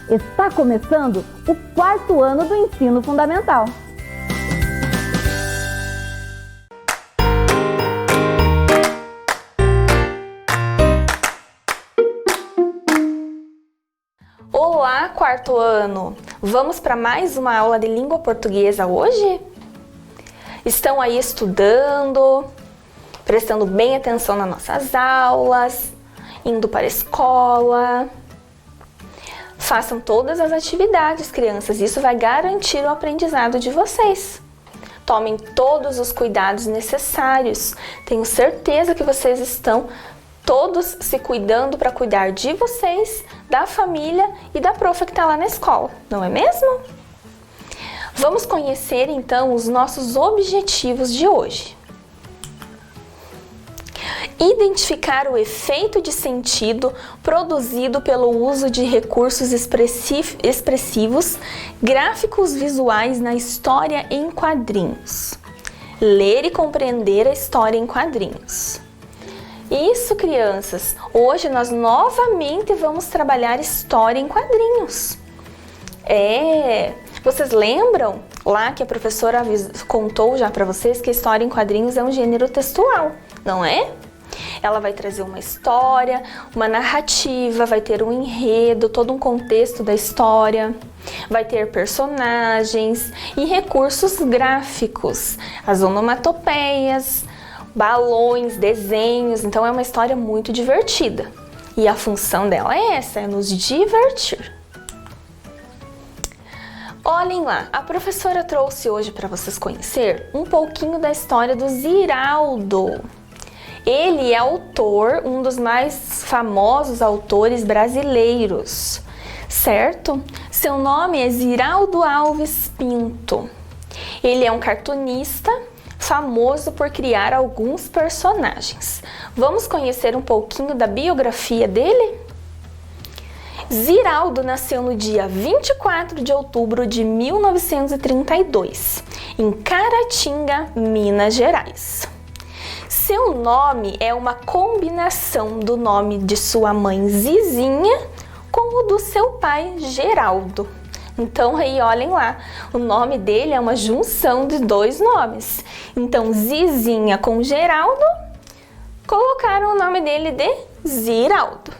Está começando o 4º ano do ensino fundamental. Olá, 4º ano! Vamos para mais uma aula de língua portuguesa hoje? Estão aí estudando, prestando bem atenção nas nossas aulas, indo para a escola? Façam todas as atividades, crianças, isso vai garantir o aprendizado de vocês. Tomem todos os cuidados necessários. Tenho certeza que vocês estão todos se cuidando para cuidar de vocês, da família e da profa que está lá na escola, não é mesmo? Vamos conhecer então os nossos objetivos de hoje. Identificar o efeito de sentido produzido pelo uso de recursos expressivos, gráficos visuais na história em quadrinhos. Ler e compreender a história em quadrinhos. Isso, crianças! Hoje nós novamente vamos trabalhar história em quadrinhos. Vocês lembram lá que a professora contou já para vocês que a história em quadrinhos é um gênero textual, não é? Ela vai trazer uma história, uma narrativa, vai ter um enredo, todo um contexto da história, vai ter personagens e recursos gráficos, as onomatopeias, balões, desenhos, então é uma história muito divertida. E a função dela é essa, é nos divertir. Olhem lá, a professora trouxe hoje para vocês conhecer um pouquinho da história do Ziraldo. Ele é autor, um dos mais famosos autores brasileiros, certo? Seu nome é Ziraldo Alves Pinto. Ele é um cartunista famoso por criar alguns personagens. Vamos conhecer um pouquinho da biografia dele? Ziraldo nasceu no dia 24 de outubro de 1932, em Caratinga, Minas Gerais. Seu nome é uma combinação do nome de sua mãe Zizinha com o do seu pai Geraldo. Então aí olhem lá, o nome dele é uma junção de dois nomes. Então Zizinha com Geraldo, colocaram o nome dele de Ziraldo.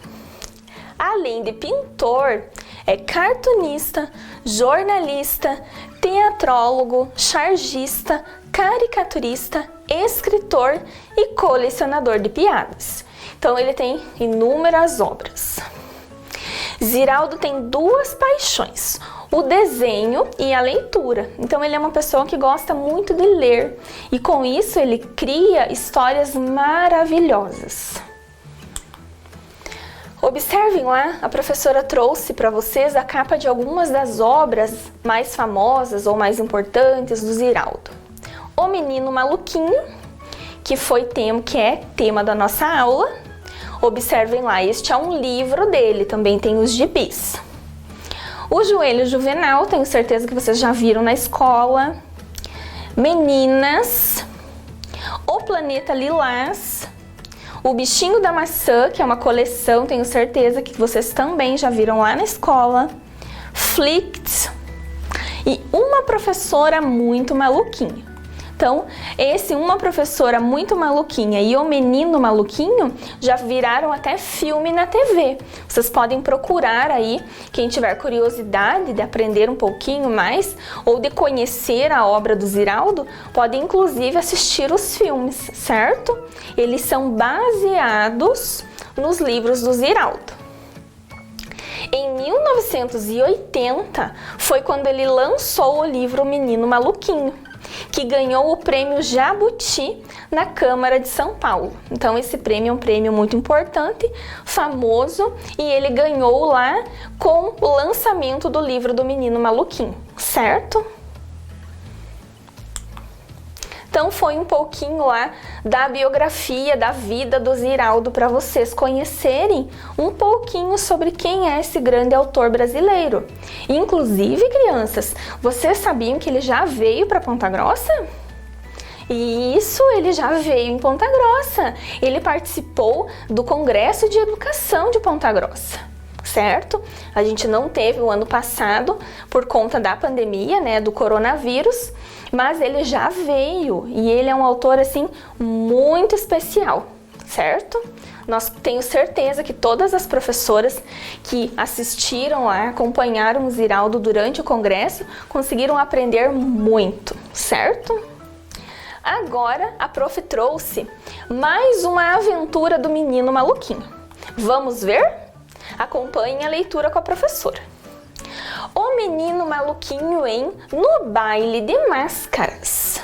Além de pintor, é cartunista, jornalista, teatrólogo, chargista, caricaturista, escritor e colecionador de piadas. Então ele tem inúmeras obras. Ziraldo tem duas paixões, o desenho e a leitura. Então ele é uma pessoa que gosta muito de ler e com isso ele cria histórias maravilhosas. Observem lá, a professora trouxe para vocês a capa de algumas das obras mais famosas ou mais importantes do Ziraldo. O Menino Maluquinho, que é tema da nossa aula. Observem lá, este é um livro dele, também tem os gibis. O Joelho Juvenal, tenho certeza que vocês já viram na escola. Meninas, O Planeta Lilás, O Bichinho da Maçã, que é uma coleção, tenho certeza que vocês também já viram lá na escola. Flict e Uma Professora Muito Maluquinha. Então, Uma Professora Muito Maluquinha e O Menino Maluquinho já viraram até filme na TV. Vocês podem procurar aí, quem tiver curiosidade de aprender um pouquinho mais ou de conhecer a obra do Ziraldo, pode inclusive assistir os filmes, certo? Eles são baseados nos livros do Ziraldo. Em 1980 foi quando ele lançou o livro O Menino Maluquinho, que ganhou o prêmio Jabuti na Câmara de São Paulo. Então esse prêmio é um prêmio muito importante, famoso, e ele ganhou lá com o lançamento do livro do Menino Maluquinho, certo? Então foi um pouquinho lá da biografia, da vida do Ziraldo para vocês conhecerem um pouquinho sobre quem é esse grande autor brasileiro. Inclusive, crianças, vocês sabiam que ele já veio para Ponta Grossa? Isso, ele já veio em Ponta Grossa. Ele participou do Congresso de Educação de Ponta Grossa. certo? A gente não teve o ano passado por conta da pandemia, né, do coronavírus, mas ele já veio e ele é um autor assim muito especial, certo? Tenho certeza que todas as professoras que assistiram lá, acompanharam o Ziraldo durante o congresso, conseguiram aprender muito, certo? Agora a prof trouxe mais uma aventura do menino maluquinho. Vamos ver? Acompanhem a leitura com a professora. O menino maluquinho em No Baile de Máscaras.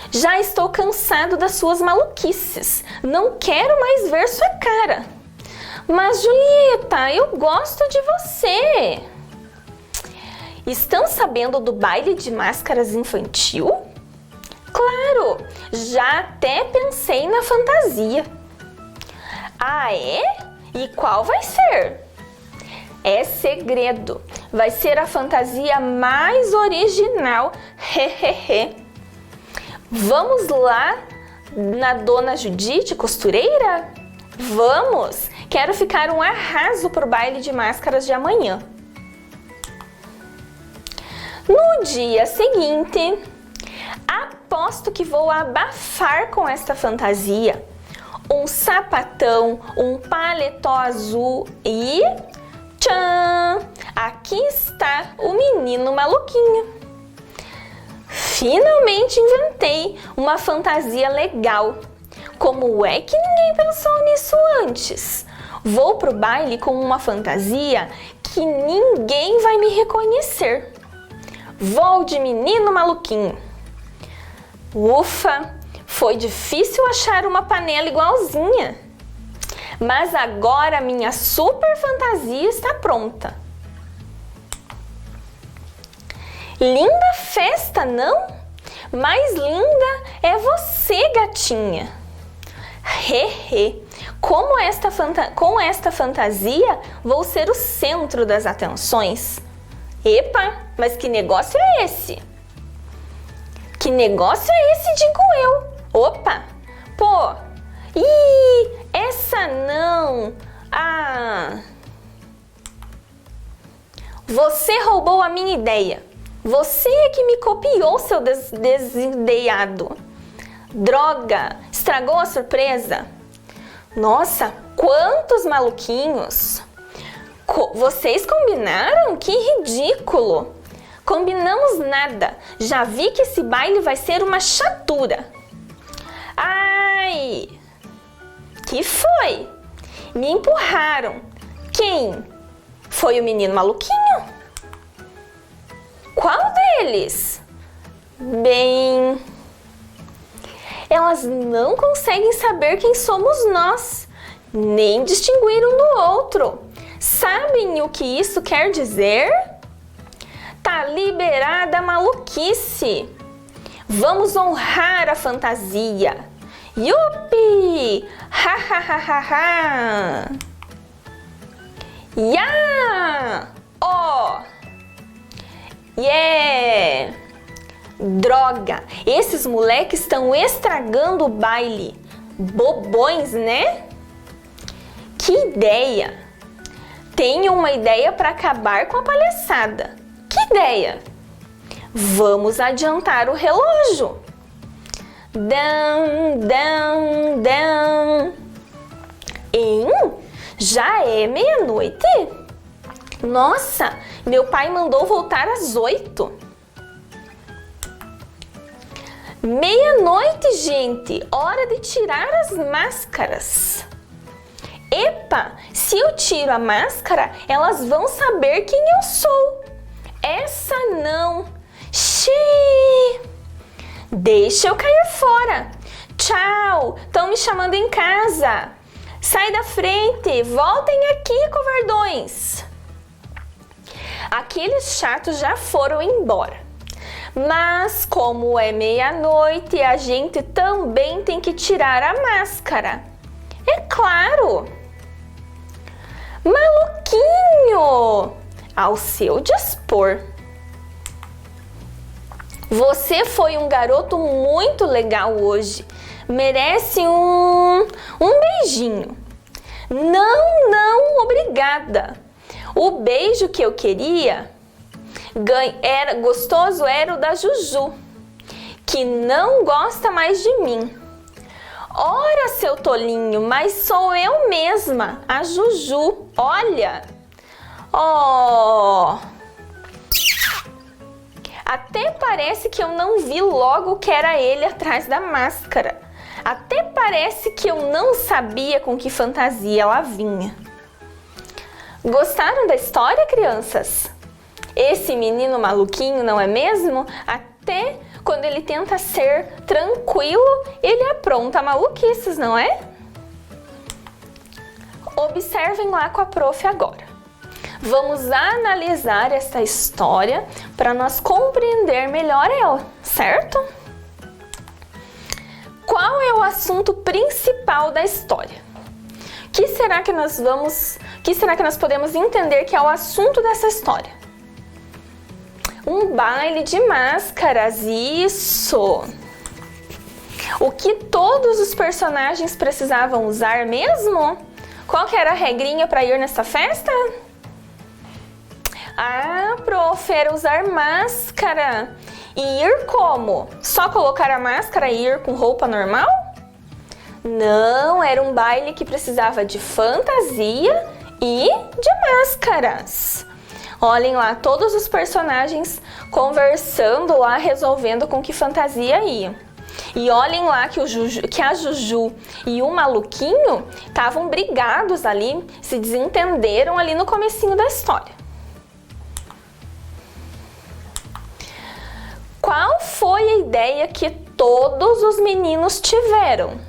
Já estou cansado das suas maluquices. Não quero mais ver sua cara. Mas, Julieta, eu gosto de você. Estão sabendo do baile de máscaras infantil? Claro, já até pensei na fantasia. Ah, é? E qual vai ser? É segredo. Vai ser a fantasia mais original. Hehehe. Vamos lá na Dona Judite, costureira? Vamos! Quero ficar um arraso pro baile de máscaras de amanhã. No dia seguinte, aposto que vou abafar com esta fantasia. Um sapatão, um paletó azul e... tchan! Aqui está o menino maluquinho. Finalmente inventei uma fantasia legal. Como é que ninguém pensou nisso antes? Vou pro baile com uma fantasia que ninguém vai me reconhecer. Vou de menino maluquinho. Ufa, foi difícil achar uma panela igualzinha. Mas agora minha super fantasia está pronta. Linda festa, não? Mais linda é você, gatinha. Hehe, com esta fantasia vou ser o centro das atenções. Epa, mas que negócio é esse? Que negócio é esse, digo eu? Opa, pô, essa não. Ah, você roubou a minha ideia. Você é que me copiou, seu desideiado. Droga, estragou a surpresa. Nossa, quantos maluquinhos. Vocês combinaram? Que ridículo. Combinamos nada. Já vi que esse baile vai ser uma chatura. Ai, que foi? Me empurraram. Quem? Foi o menino maluquinho? Qual deles? Bem, elas não conseguem saber quem somos nós, nem distinguir um do outro. Sabem o que isso quer dizer? Tá liberada a maluquice. Vamos honrar a fantasia. Yupi! Ha ha ha ha ha! Ya! Oh! Yeah! Droga! Esses moleques estão estragando o baile. Bobões, né? Que ideia! Tenho uma ideia para acabar com a palhaçada. Que ideia? Vamos adiantar o relógio. Dan, dan, dan. Já é meia-noite? Nossa, meu pai mandou voltar às 8. Meia-noite, gente. Hora de tirar as máscaras. Epa, se eu tiro a máscara, elas vão saber quem eu sou. Essa não. Xiii. Deixa eu cair fora. Tchau, estão me chamando em casa. Sai da frente, voltem aqui, covardões. Aqueles chatos já foram embora. Mas como é meia-noite, a gente também tem que tirar a máscara. É claro. Maluquinho, ao seu dispor. Você foi um garoto muito legal hoje. Merece um beijinho. Não, não, obrigada. O beijo que eu queria era gostoso, era o da Juju, que não gosta mais de mim. Ora, seu tolinho, mas sou eu mesma, a Juju. Olha. Oh. Até parece que eu não vi logo que era ele atrás da máscara. Até parece que eu não sabia com que fantasia ela vinha. Gostaram da história, crianças? Esse menino maluquinho, não é mesmo? Até quando ele tenta ser tranquilo, ele apronta maluquices, não é? Observem lá com a prof agora. Vamos analisar essa história para nós compreender melhor ela, certo? Qual é o assunto principal da história? O que será que nós podemos entender que é o assunto dessa história? Um baile de máscaras, isso! O que todos os personagens precisavam usar mesmo? Qual que era a regrinha para ir nessa festa? Ah, prof, era usar máscara. E ir como? Só colocar a máscara e ir com roupa normal? Não, era um baile que precisava de fantasia e de máscaras. Olhem lá, todos os personagens conversando lá, resolvendo com que fantasia iam. E olhem lá que a Juju e o maluquinho estavam brigados ali, se desentenderam ali no comecinho da história. Qual foi a ideia que todos os meninos tiveram?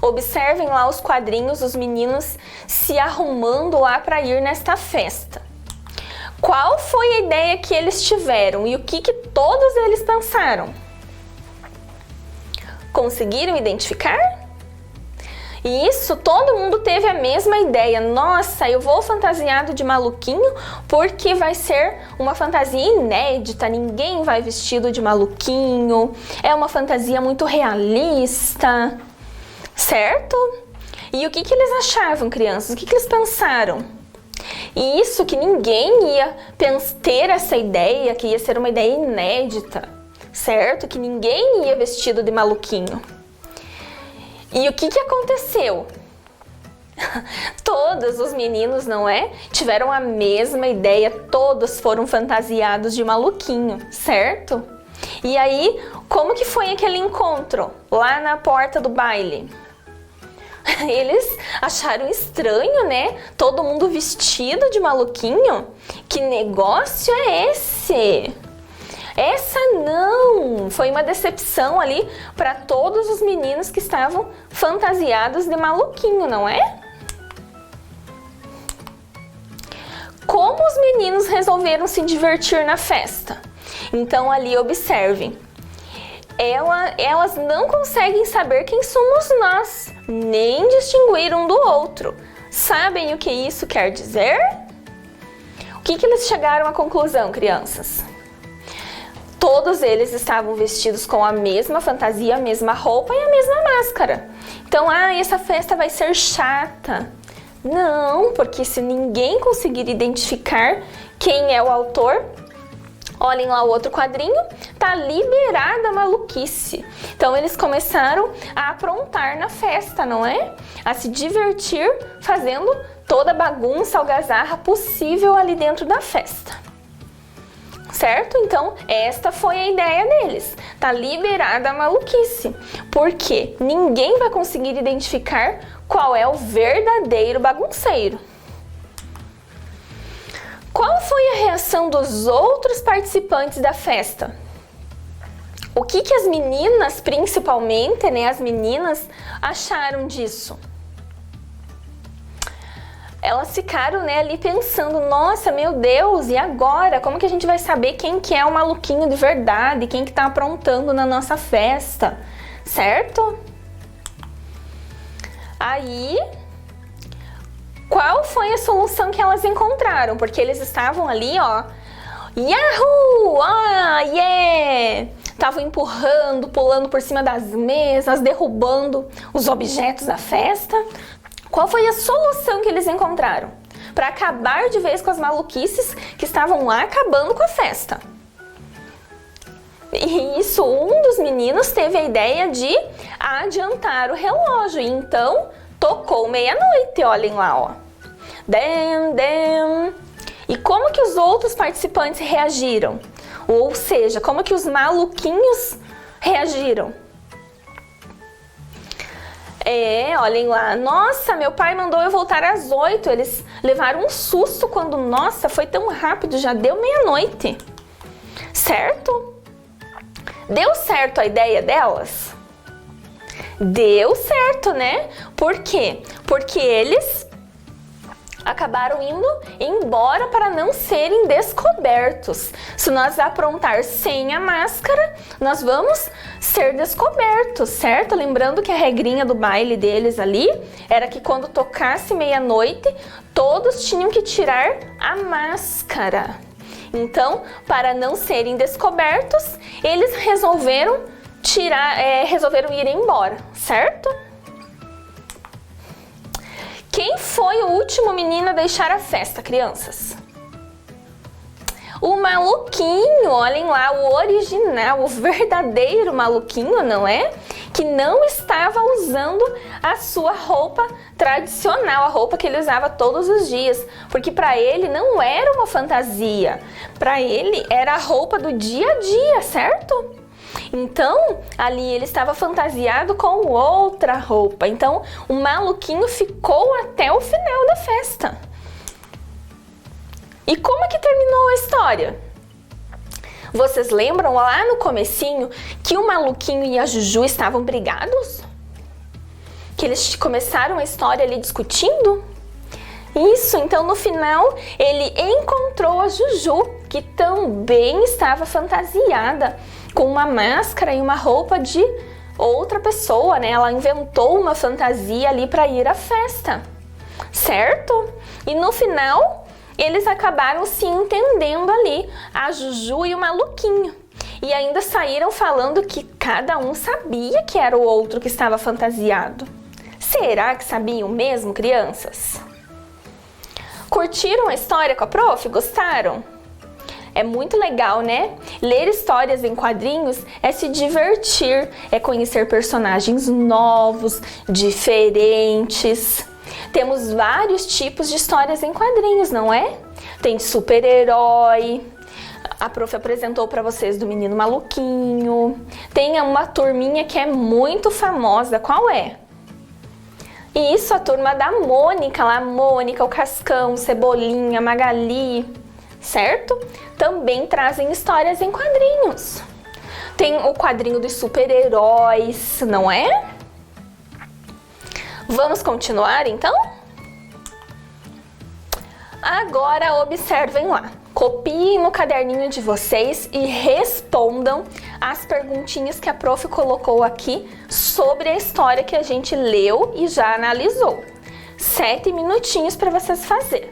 Observem lá os quadrinhos, os meninos se arrumando lá para ir nesta festa. Qual foi a ideia que eles tiveram e o que todos eles pensaram? Conseguiram identificar? E isso, todo mundo teve a mesma ideia. Nossa, eu vou fantasiado de maluquinho porque vai ser uma fantasia inédita. Ninguém vai vestido de maluquinho. É uma fantasia muito realista, certo? E o que eles achavam, crianças? O que eles pensaram? E isso que ninguém ia ter essa ideia, que ia ser uma ideia inédita, certo? Que ninguém ia vestido de maluquinho. E o que aconteceu? Todos os meninos, não é? Tiveram a mesma ideia, todos foram fantasiados de maluquinho, certo? E aí, como que foi aquele encontro lá na porta do baile? Eles acharam estranho, né? Todo mundo vestido de maluquinho. Que negócio é esse? Essa não! Foi uma decepção ali para todos os meninos que estavam fantasiados de maluquinho, não é? Como os meninos resolveram se divertir na festa? Então ali observem. Elas não conseguem saber quem somos nós, nem distinguir um do outro. Sabem o que isso quer dizer? O que eles chegaram à conclusão, crianças? Todos eles estavam vestidos com a mesma fantasia, a mesma roupa e a mesma máscara. Então, essa festa vai ser chata. Não, porque se ninguém conseguir identificar quem é o autor, olhem lá o outro quadrinho, tá liberada a maluquice. Então eles começaram a aprontar na festa, não é? A se divertir fazendo toda a bagunça, algazarra possível ali dentro da festa. Certo? Então esta foi a ideia deles. Tá liberada a maluquice. Porque ninguém vai conseguir identificar qual é o verdadeiro bagunceiro. Qual foi a reação dos outros participantes da festa? O que as meninas, principalmente, né, as meninas, acharam disso? Elas ficaram, né, ali pensando, nossa, meu Deus, e agora? Como que a gente vai saber quem que é o maluquinho de verdade? Quem que tá aprontando na nossa festa? Certo? Aí, qual foi a solução que elas encontraram? Porque eles estavam ali, ó, Yahoo! Yeah! Estavam empurrando, pulando por cima das mesas, derrubando os objetos da festa. Qual foi a solução que eles encontraram para acabar de vez com as maluquices que estavam lá acabando com a festa? E isso, um dos meninos teve a ideia de adiantar o relógio. E então, tocou meia-noite, olhem lá, ó. Dem, dem. E como que os outros participantes reagiram? Ou seja, como que os maluquinhos reagiram? Olhem lá. Nossa, meu pai mandou eu voltar às 8. Eles levaram um susto quando, nossa, foi tão rápido, já deu meia-noite. Certo? Deu certo a ideia delas? Deu certo, né? Por quê? Porque eles acabaram indo embora para não serem descobertos. Se nós aprontar sem a máscara, nós vamos ser descobertos, certo? Lembrando que a regrinha do baile deles ali era que quando tocasse meia-noite, todos tinham que tirar a máscara. Então, para não serem descobertos, eles resolveram ir embora, certo? Quem foi o último menino a deixar a festa, crianças? O maluquinho, olhem lá, o original, o verdadeiro maluquinho, não é? Que não estava usando a sua roupa tradicional, a roupa que ele usava todos os dias, porque para ele não era uma fantasia, para ele era a roupa do dia a dia, certo? Então, ali ele estava fantasiado com outra roupa, então o maluquinho ficou até o final da festa. E como que terminou a história? Vocês lembram lá no comecinho que o maluquinho e a Juju estavam brigados? Que eles começaram a história ali discutindo? Isso, então no final ele encontrou a Juju, que também estava fantasiada com uma máscara e uma roupa de outra pessoa, né? Ela inventou uma fantasia ali para ir à festa, certo? E no final eles acabaram se entendendo ali, a Juju e o maluquinho. E ainda saíram falando que cada um sabia que era o outro que estava fantasiado. Será que sabiam mesmo, crianças? Curtiram a história com a prof? Gostaram? É muito legal, né? Ler histórias em quadrinhos é se divertir, é conhecer personagens novos, diferentes. Temos vários tipos de histórias em quadrinhos, não é? Tem super-herói, a prof apresentou para vocês do Menino Maluquinho. Tem uma turminha que é muito famosa, qual é? Isso, a turma da Mônica, lá, Mônica, o Cascão, Cebolinha, Magali, certo? Também trazem histórias em quadrinhos. Tem o quadrinho dos super-heróis, não é? Vamos continuar, então? Agora observem lá. Copiem no caderninho de vocês e respondam as perguntinhas que a prof colocou aqui sobre a história que a gente leu e já analisou. 7 minutinhos para vocês fazerem.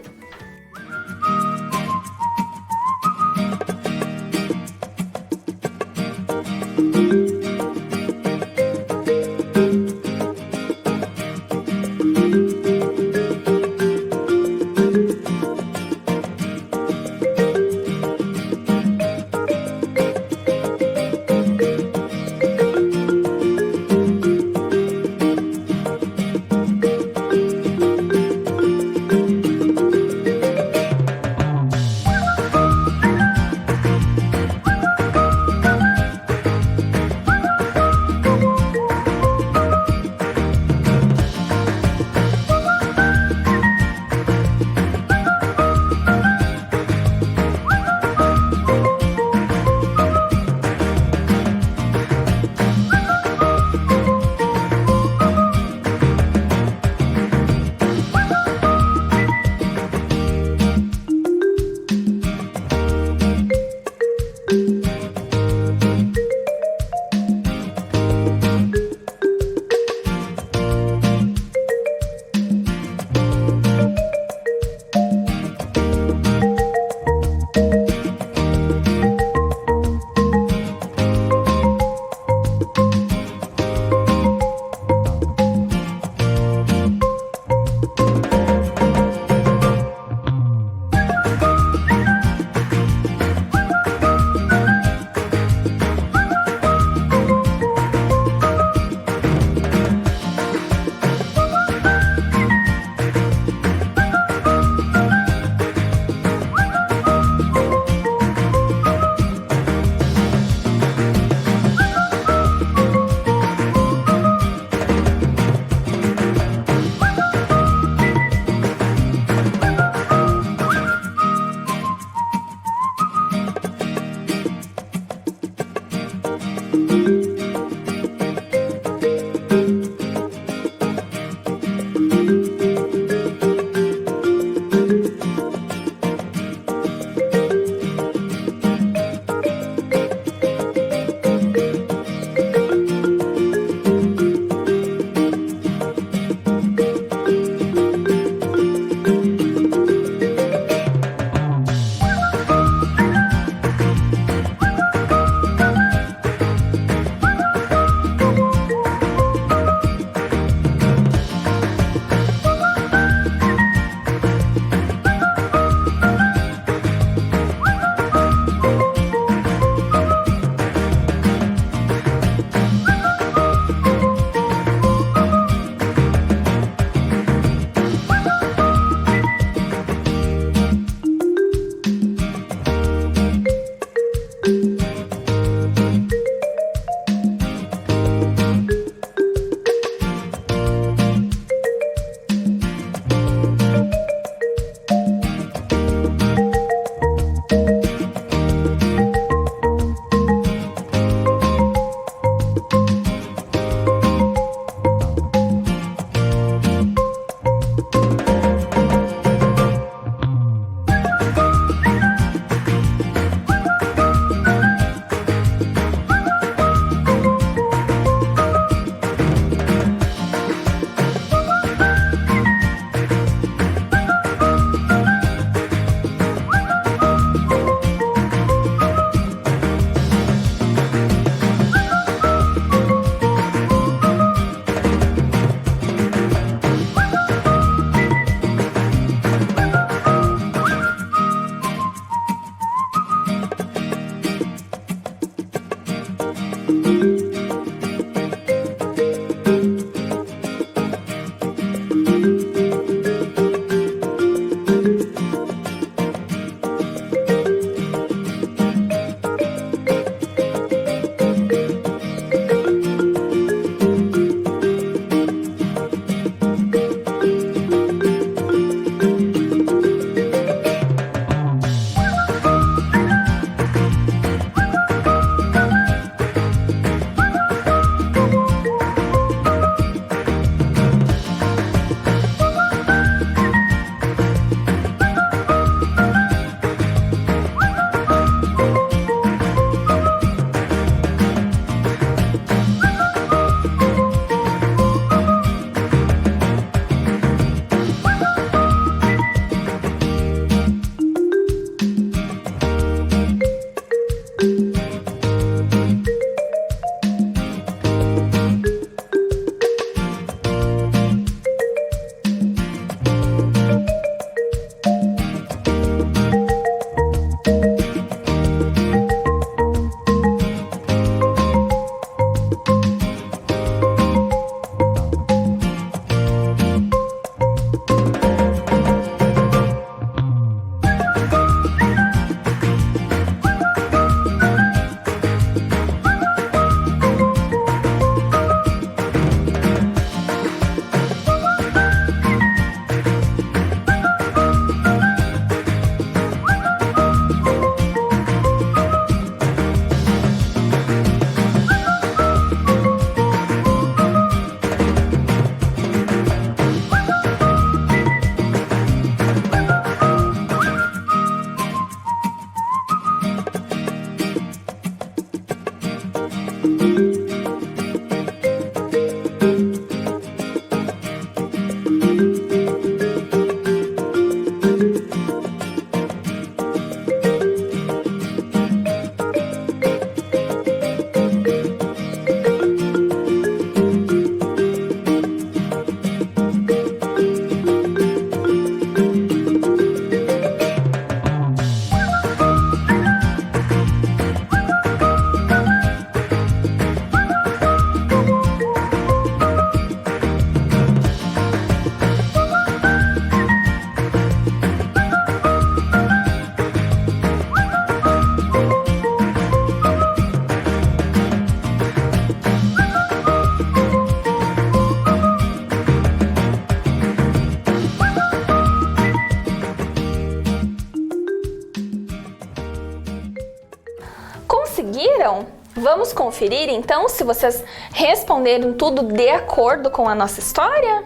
Vamos conferir então se vocês responderam tudo de acordo com a nossa história?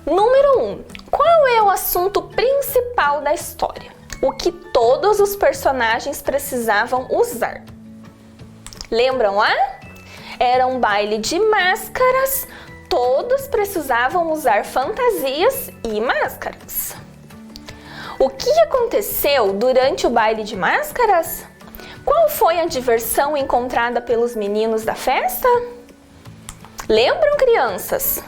Número 1. Qual é o assunto principal da história? O que todos os personagens precisavam usar? Lembram lá? Era um baile de máscaras, todos precisavam usar fantasias e máscaras. O que aconteceu durante o baile de máscaras? Qual foi a diversão encontrada pelos meninos da festa? Lembram, crianças?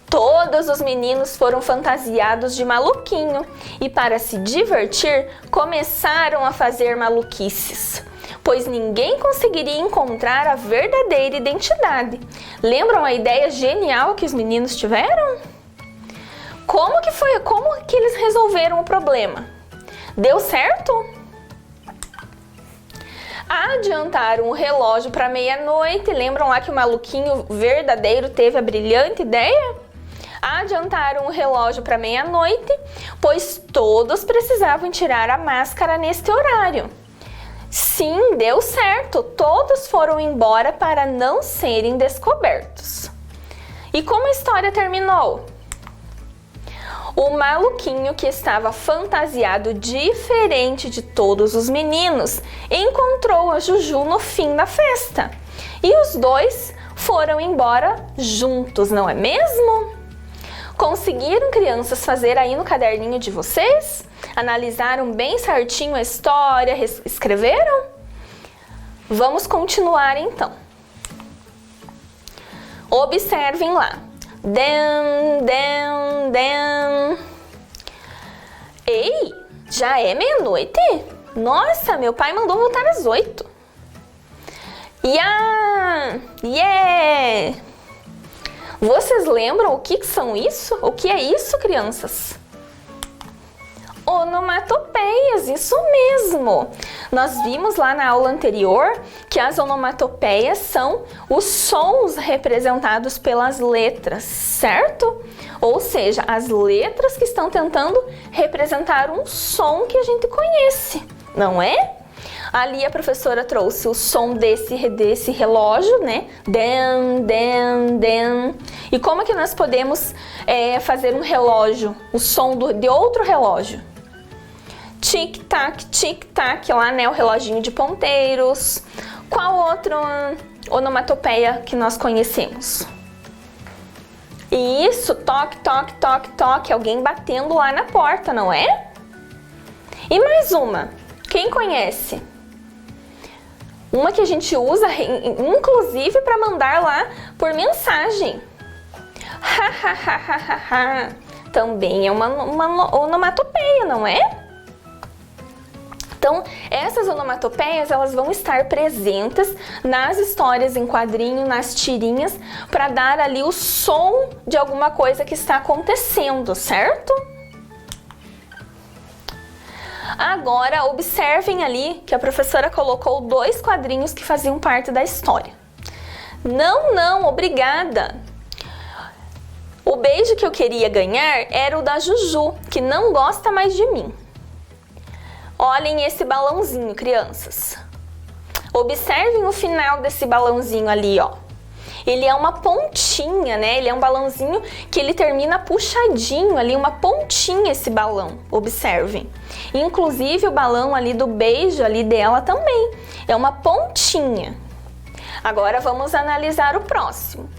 Todos os meninos foram fantasiados de maluquinho e, para se divertir, começaram a fazer maluquices, pois ninguém conseguiria encontrar a verdadeira identidade. Lembram a ideia genial que os meninos tiveram? Como que eles resolveram o problema? Deu certo? Adiantaram o relógio para meia-noite. Lembram lá que o maluquinho verdadeiro teve a brilhante ideia? Adiantaram o relógio para meia-noite, pois todos precisavam tirar a máscara neste horário. Sim, deu certo. Todos foram embora para não serem descobertos. E como a história terminou? O maluquinho, que estava fantasiado diferente de todos os meninos, encontrou a Juju no fim da festa. E os dois foram embora juntos, não é mesmo? Conseguiram, crianças, fazer aí no caderninho de vocês? Analisaram bem certinho a história, escreveram? Vamos continuar então. Observem lá. Ei, já é meia-noite? Nossa, meu pai mandou voltar às 8. Yeah! Vocês lembram o que são isso? O que é isso, crianças? Onomatopeias, isso mesmo! Nós vimos lá na aula anterior que as onomatopeias são os sons representados pelas letras, certo? Ou seja, as letras que estão tentando representar um som que a gente conhece, não é? Ali a professora trouxe o som desse relógio, né? Den. E como que nós podemos fazer um relógio, o som de outro relógio? Tic-tac, lá, né? O reloginho de ponteiros. Qual outra onomatopeia que nós conhecemos? Isso, toque, alguém batendo lá na porta, não é? E mais uma, quem conhece? Uma que a gente usa, inclusive, para mandar lá por mensagem. Também é uma onomatopeia, não é? Então, essas onomatopeias, elas vão estar presentes nas histórias em quadrinho, nas tirinhas, para dar ali o som de alguma coisa que está acontecendo, certo? Agora, observem ali que a professora colocou 2 quadrinhos que faziam parte da história. Não, obrigada! O beijo que eu queria ganhar era o da Juju, que não gosta mais de mim. Olhem esse balãozinho, crianças. Observem o final desse balãozinho ali, ó. Ele é uma pontinha, né? Ele é um balãozinho que ele termina puxadinho ali, uma pontinha esse balão. Observem. Inclusive o balão ali do beijo ali dela também. É uma pontinha. Agora vamos analisar o próximo.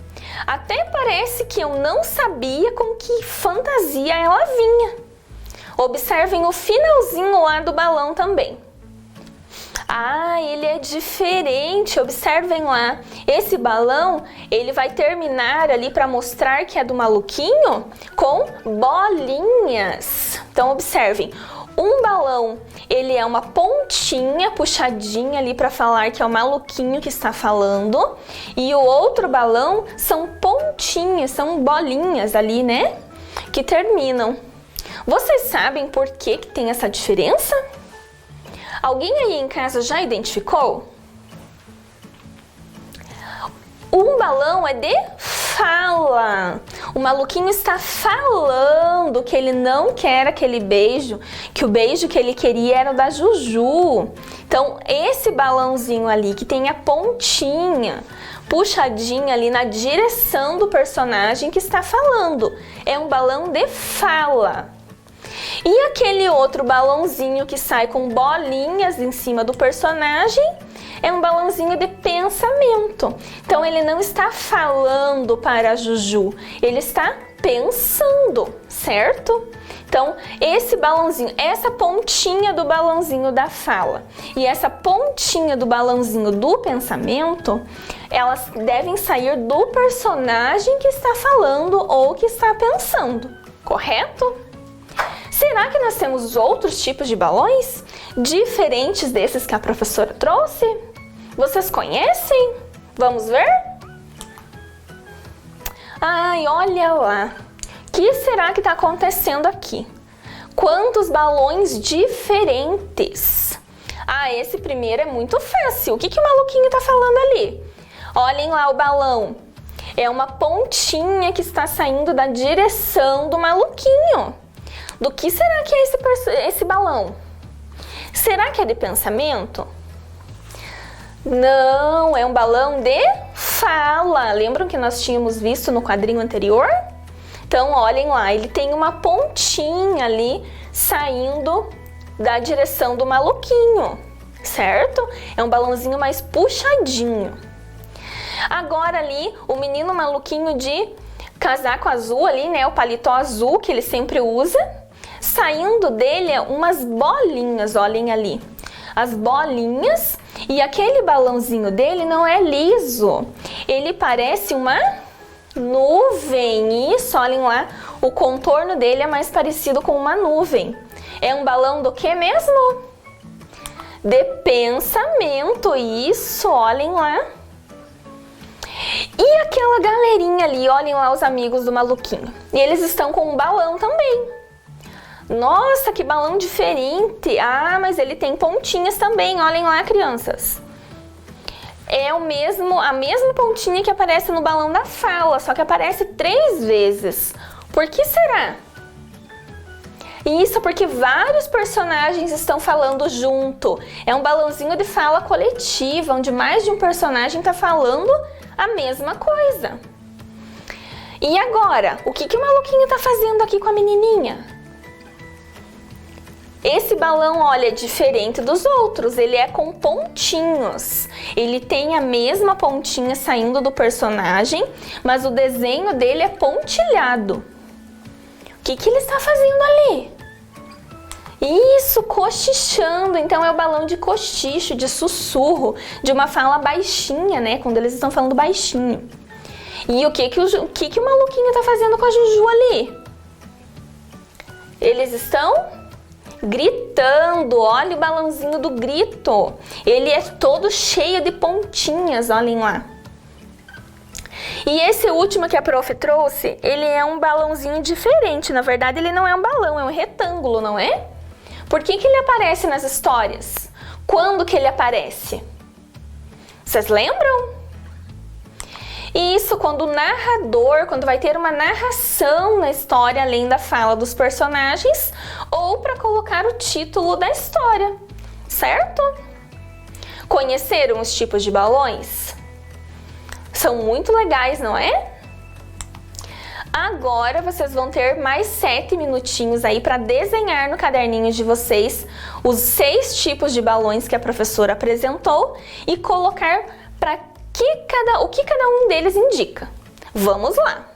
Até parece que eu não sabia com que fantasia ela vinha. Observem o finalzinho lá do balão também. Ah, ele é diferente, observem lá. Esse balão, ele vai terminar ali para mostrar que é do maluquinho com bolinhas. Então, observem. Um balão, ele é uma pontinha puxadinha ali para falar que é o maluquinho que está falando. E o outro balão são pontinhas, são bolinhas ali, né? Que terminam. Vocês sabem por que tem essa diferença? Alguém aí em casa já identificou? Um balão é de fala. O maluquinho está falando que ele não quer aquele beijo, que o beijo que ele queria era o da Juju. Então, esse balãozinho ali que tem a pontinha puxadinha ali na direção do personagem que está falando, é um balão de fala. E aquele outro balãozinho que sai com bolinhas em cima do personagem é um balãozinho de pensamento. Então ele não está falando para a Juju, ele está pensando, certo? Então esse balãozinho, essa pontinha do balãozinho da fala e essa pontinha do balãozinho do pensamento, elas devem sair do personagem que está falando ou que está pensando, correto? Será que nós temos outros tipos de balões diferentes desses que a professora trouxe? Vocês conhecem? Vamos ver? Ai, olha lá. O que será que está acontecendo aqui? Quantos balões diferentes? Ah, esse primeiro é muito fácil. O que o maluquinho está falando ali? Olhem lá o balão. É uma pontinha que está saindo da direção do maluquinho. Do que será que é esse balão? Será que é de pensamento? Não, é um balão de fala. Lembram que nós tínhamos visto no quadrinho anterior? Então, olhem lá, ele tem uma pontinha ali saindo da direção do maluquinho, certo? É um balãozinho mais puxadinho. Agora ali, o menino maluquinho de casaco azul ali, né? O paletó azul que ele sempre usa. Saindo dele umas bolinhas, olhem ali. As bolinhas, e aquele balãozinho dele não é liso. Ele parece uma nuvem. Isso, olhem lá, o contorno dele é mais parecido com uma nuvem. É um balão do que mesmo? De pensamento, isso, olhem lá. E aquela galerinha ali, olhem lá os amigos do maluquinho. E eles estão com um balão também. Nossa, que balão diferente! Ah, mas ele tem pontinhas também, olhem lá, crianças. É a mesma pontinha que aparece no balão da fala, só que aparece 3 vezes. Por que será? Isso porque vários personagens estão falando junto. É um balãozinho de fala coletiva, onde mais de um personagem está falando a mesma coisa. E agora, o que o maluquinho está fazendo aqui com a menininha? Esse balão, olha, é diferente dos outros, ele é com pontinhos. Ele tem a mesma pontinha saindo do personagem, mas o desenho dele é pontilhado. O que ele está fazendo ali? Isso, cochichando. Então é o balão de cochicho, de sussurro, de uma fala baixinha, né? Quando eles estão falando baixinho. E o que o maluquinho está fazendo com a Juju ali? Eles estão gritando, olha o balãozinho do grito. Ele é todo cheio de pontinhas, olhem lá. E esse último que a prof trouxe, ele é um balãozinho diferente. Na verdade, ele não é um balão, é um retângulo, não é? Por que ele aparece nas histórias? Quando que ele aparece? Vocês lembram? Isso quando o narrador, quando vai ter uma narração na história além da fala dos personagens ou para colocar o título da história, certo? Conheceram os tipos de balões? São muito legais, não é? Agora vocês vão ter mais 7 minutinhos aí para desenhar no caderninho de vocês os 6 tipos de balões que a professora apresentou e colocar o que cada um deles indica. Vamos lá!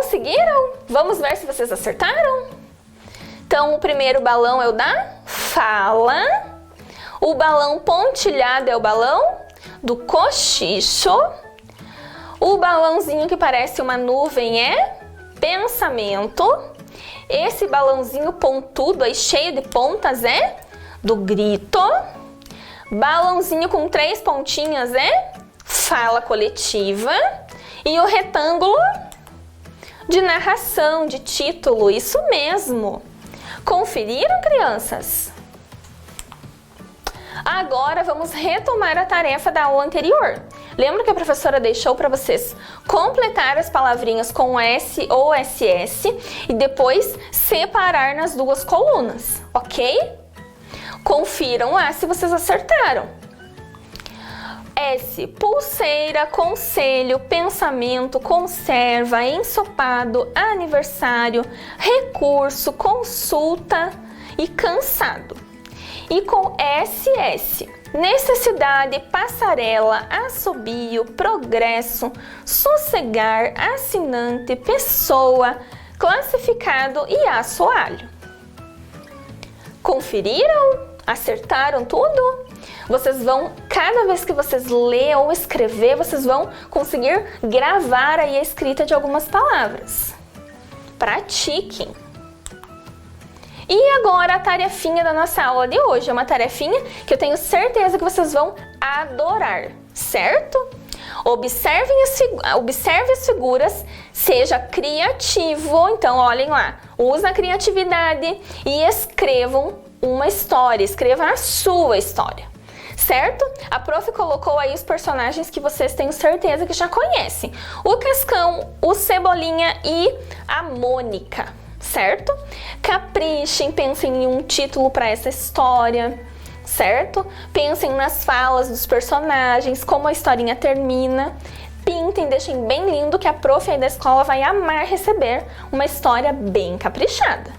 Conseguiram? Vamos ver se vocês acertaram? Então, o primeiro balão é o da fala. O balão pontilhado é o balão do cochicho. O balãozinho que parece uma nuvem é pensamento. Esse balãozinho pontudo aí, cheio de pontas, é do grito. Balãozinho com 3 pontinhas é fala coletiva. E o retângulo de narração, de título, isso mesmo. Conferiram, crianças? Agora vamos retomar a tarefa da aula anterior. Lembra que a professora deixou para vocês completar as palavrinhas com S ou SS e depois separar nas 2 colunas, ok? Confiram lá se vocês acertaram. S, pulseira, conselho, pensamento, conserva, ensopado, aniversário, recurso, consulta e cansado. E com SS, necessidade, passarela, assobio, progresso, sossegar, assinante, pessoa, classificado e assoalho. Conferiram? Acertaram tudo? Vocês vão, cada vez que vocês ler ou escrever, vocês vão conseguir gravar aí a escrita de algumas palavras. Pratiquem! E agora a tarefinha da nossa aula de hoje. É uma tarefinha que eu tenho certeza que vocês vão adorar, certo? Observe as figuras, seja criativo. Então, olhem lá, use a criatividade e escrevam uma história, escrevam a sua história. Certo? A prof colocou aí os personagens que vocês têm certeza que já conhecem. O Cascão, o Cebolinha e a Mônica, certo? Caprichem, pensem em um título para essa história, certo? Pensem nas falas dos personagens, como a historinha termina. Pintem, deixem bem lindo que a prof aí da escola vai amar receber uma história bem caprichada.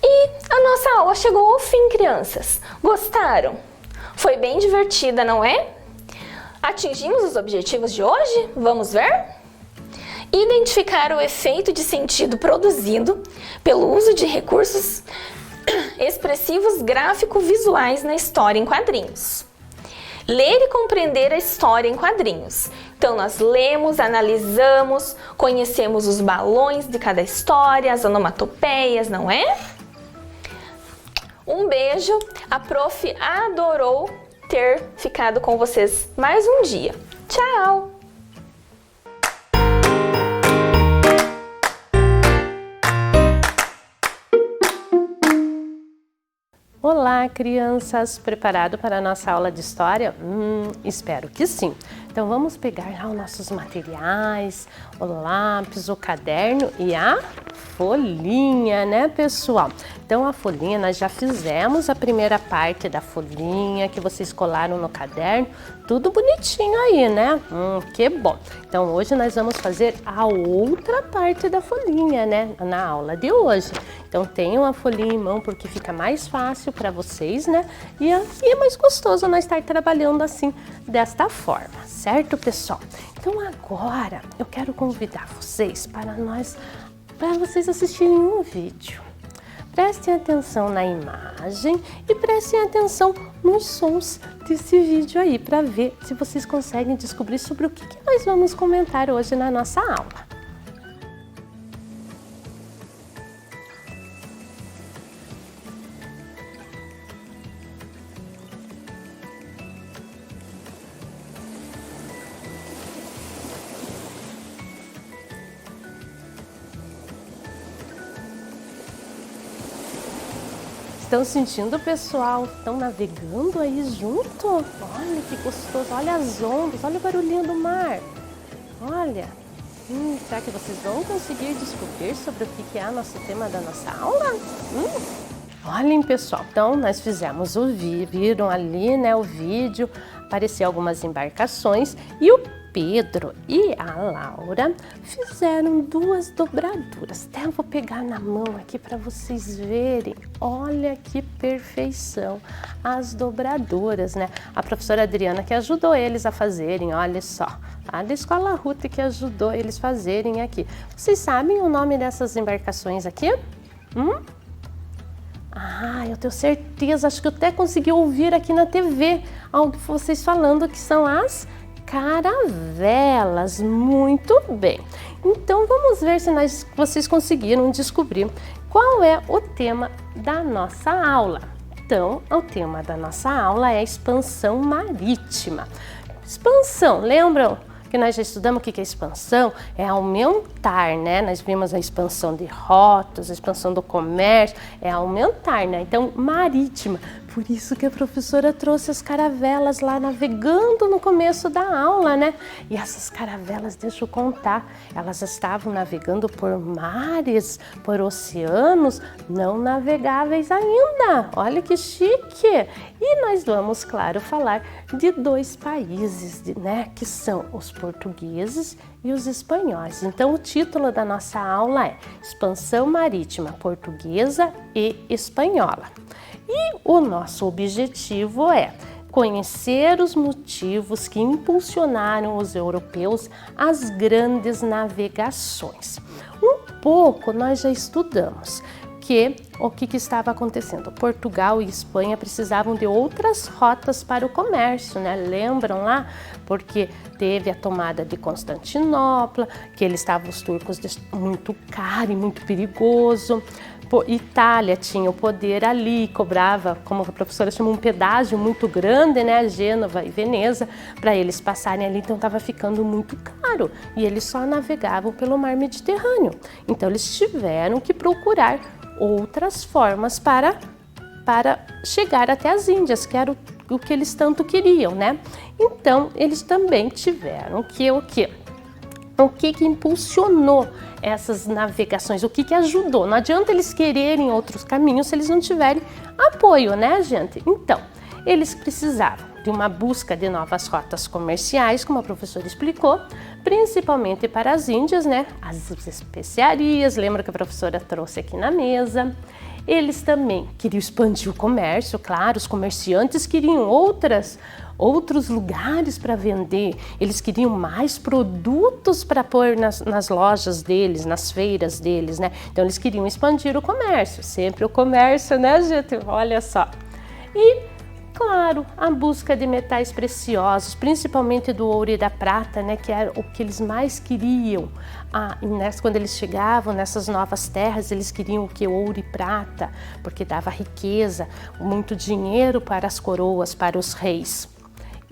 E a nossa aula chegou ao fim, crianças. Gostaram? Foi bem divertida, não é? Atingimos os objetivos de hoje? Vamos ver? Identificar o efeito de sentido produzido pelo uso de recursos expressivos gráfico-visuais na história em quadrinhos. Ler e compreender a história em quadrinhos. Então, nós lemos, analisamos, conhecemos os balões de cada história, as onomatopeias, não é? Um beijo, a prof adorou ter ficado com vocês mais um dia. Tchau! Olá, crianças! Preparado para a nossa aula de história? Espero que sim. Então vamos pegar lá os nossos materiais, o lápis, o caderno e a folhinha, né, pessoal? Então a folhinha, nós já fizemos a primeira parte da folhinha que vocês colaram no caderno, tudo bonitinho aí, né? Que bom! Então hoje nós vamos fazer a outra parte da folhinha, né, na aula de hoje. Então tenham a folhinha em mão porque fica mais fácil para vocês, né? E é mais gostoso nós estar trabalhando assim, desta forma, certo, pessoal? Então agora eu quero convidar vocês para vocês assistirem um vídeo. Prestem atenção na imagem e prestem atenção nos sons desse vídeo aí, para ver se vocês conseguem descobrir sobre o que nós vamos comentar hoje na nossa aula. Estão sentindo, pessoal? Estão navegando aí junto? Olha que gostoso, olha as ondas, olha o barulhinho do mar. Olha, será que vocês vão conseguir descobrir sobre o que é o nosso tema da nossa aula? Olhem, pessoal, então nós fizemos viram ali, né, o vídeo, apareceu algumas embarcações e o Pedro e a Laura fizeram 2 dobraduras. Até eu vou pegar na mão aqui para vocês verem. Olha que perfeição as dobraduras, né? A professora Adriana que ajudou eles a fazerem, olha só. A da Escola Ruth que ajudou eles fazerem aqui. Vocês sabem o nome dessas embarcações aqui? Ah, eu tenho certeza, acho que eu até consegui ouvir aqui na TV algo que vocês falando que são as caravelas. Muito bem. Então vamos ver se vocês conseguiram descobrir qual é o tema da nossa aula. Então, o tema da nossa aula é expansão marítima. Expansão, lembram que nós já estudamos o que é expansão? É aumentar, né? Nós vimos a expansão de rotas, a expansão do comércio, é aumentar, né? Então, marítima. Por isso que a professora trouxe as caravelas lá navegando no começo da aula, né? E essas caravelas, deixa eu contar, elas estavam navegando por mares, por oceanos não navegáveis ainda. Olha que chique! E nós vamos, claro, falar de dois países, né? Que são os portugueses e os espanhóis. Então, o título da nossa aula é Expansão Marítima Portuguesa e Espanhola. E o nosso objetivo é conhecer os motivos que impulsionaram os europeus às grandes navegações. Um pouco nós já estudamos o que estava acontecendo. Portugal e Espanha precisavam de outras rotas para o comércio, né? Lembram lá? Porque teve a tomada de Constantinopla, que eles estavam os turcos muito caro e muito perigoso. Itália tinha o poder ali, cobrava, como a professora chamou, um pedágio muito grande, né? Gênova e Veneza, para eles passarem ali, então estava ficando muito caro. E eles só navegavam pelo mar Mediterrâneo. Então eles tiveram que procurar outras formas para chegar até as Índias, que era o que eles tanto queriam, né? Então, eles também tiveram que o que impulsionou essas navegações, o que ajudou? Não adianta eles quererem outros caminhos se eles não tiverem apoio, né, gente? Então, eles precisavam de uma busca de novas rotas comerciais, como a professora explicou, principalmente para as Índias, né? As especiarias, lembra que a professora trouxe aqui na mesa. Eles também queriam expandir o comércio, claro, os comerciantes queriam outros lugares para vender, eles queriam mais produtos para pôr nas lojas deles, nas feiras deles, né? Então eles queriam expandir o comércio, sempre o comércio, né, gente? Olha só. E claro, a busca de metais preciosos, principalmente do ouro e da prata, né, que era o que eles mais queriam. Quando eles chegavam nessas novas terras, eles queriam o que? Ouro e prata, porque dava riqueza, muito dinheiro para as coroas, para os reis.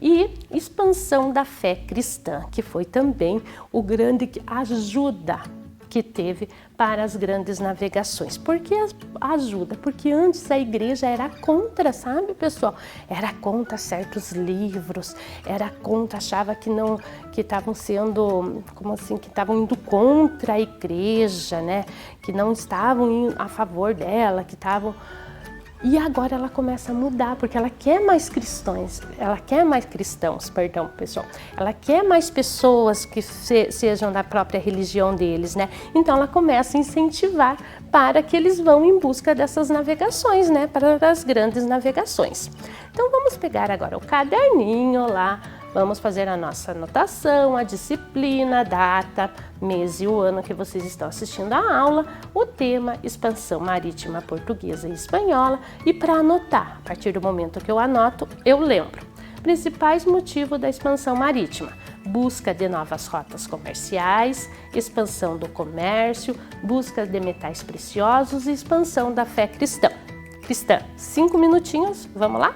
E expansão da fé cristã, que foi também o grande ajuda que teve para as grandes navegações. Por que ajuda? Porque antes a igreja era contra, sabe, pessoal? Era contra certos livros, era contra, achava que estavam sendo, como assim, que estavam indo contra a igreja, né? Que não estavam a favor dela, que estavam... E agora ela começa a mudar, porque ela quer mais cristãos, pessoal. Ela quer mais pessoas que sejam da própria religião deles, né? Então ela começa a incentivar para que eles vão em busca dessas navegações, né? Para as grandes navegações. Então vamos pegar agora o caderninho lá, vamos fazer a nossa anotação, a disciplina, a data, mês e o ano que vocês estão assistindo a aula, o tema expansão marítima portuguesa e espanhola, e para anotar, a partir do momento que eu anoto, eu lembro. Principais motivos da expansão marítima: busca de novas rotas comerciais, expansão do comércio, busca de metais preciosos e expansão da fé cristã. 5 minutinhos, vamos lá?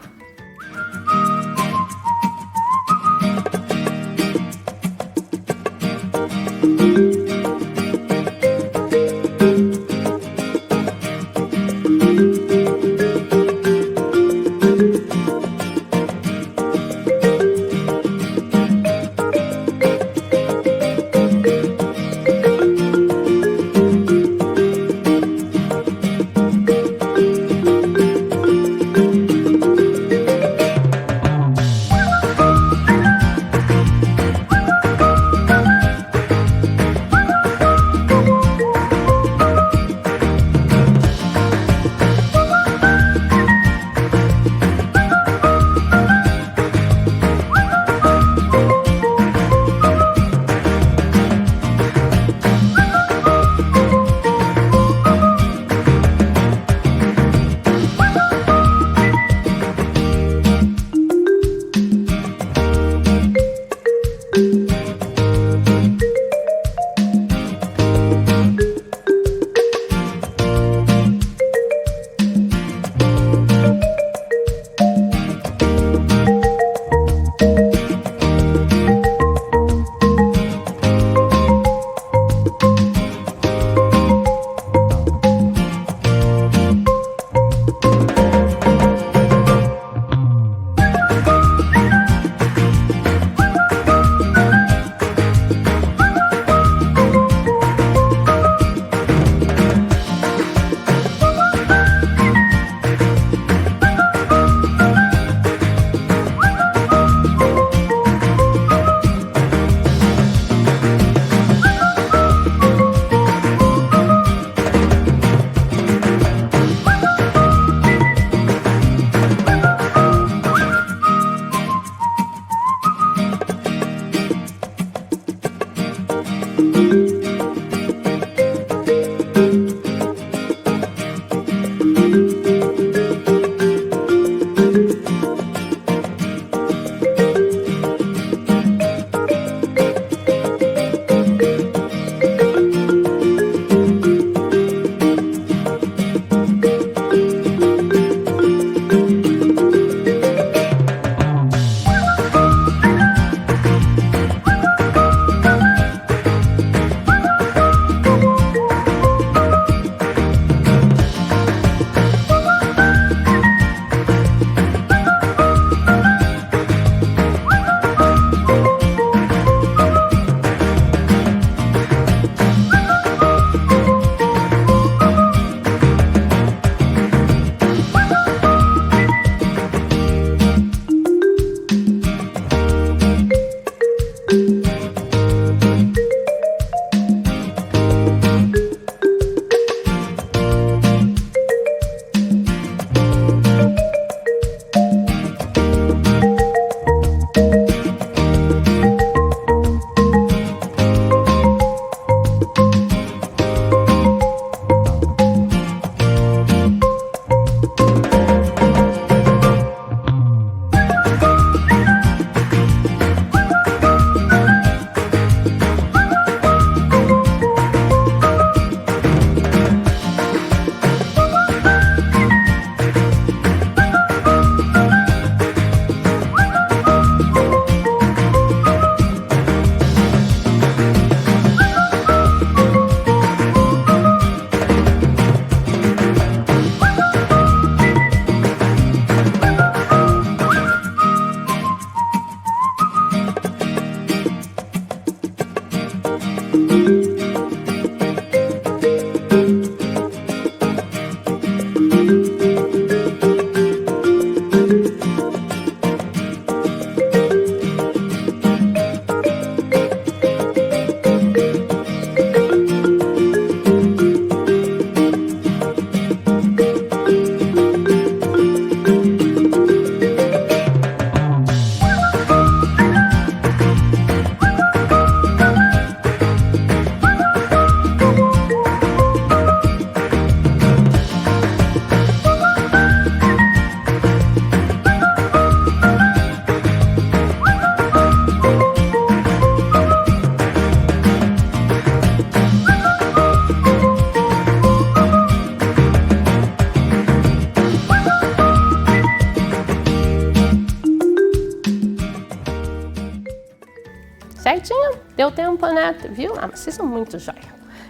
Certinho? Deu tempo, né? Viu? Ah, mas vocês são muito jóia.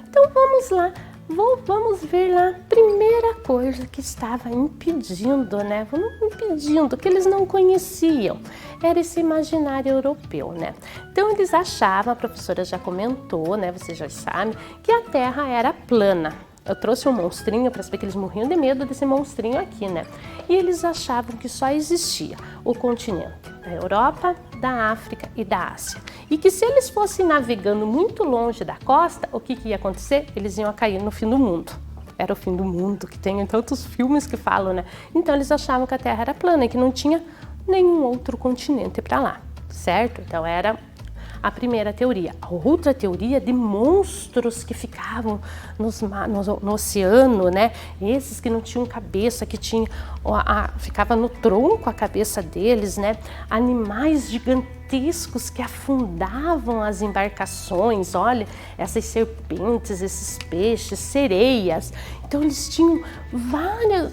Então vamos lá, vamos ver lá a primeira coisa que estava impedindo, né? Impedindo, que eles não conheciam. Era esse imaginário europeu, né? Então eles achavam, a professora já comentou, né? Vocês já sabem, que a Terra era plana. Eu trouxe um monstrinho para saber que eles morriam de medo desse monstrinho aqui, né? E eles achavam que só existia o continente da Europa, da África e da Ásia. E que se eles fossem navegando muito longe da costa, o que ia acontecer? Eles iam cair no fim do mundo. Era o fim do mundo, que tem tantos filmes que falam, né? Então eles achavam que a Terra era plana e que não tinha nenhum outro continente para lá, certo? Então era a primeira teoria. A outra teoria de monstros que ficavam no oceano, né? Esses que não tinham cabeça, que tinham, ficava no tronco a cabeça deles, né? Animais gigantescos que afundavam as embarcações, olha, essas serpentes, esses peixes, sereias. Então eles tinham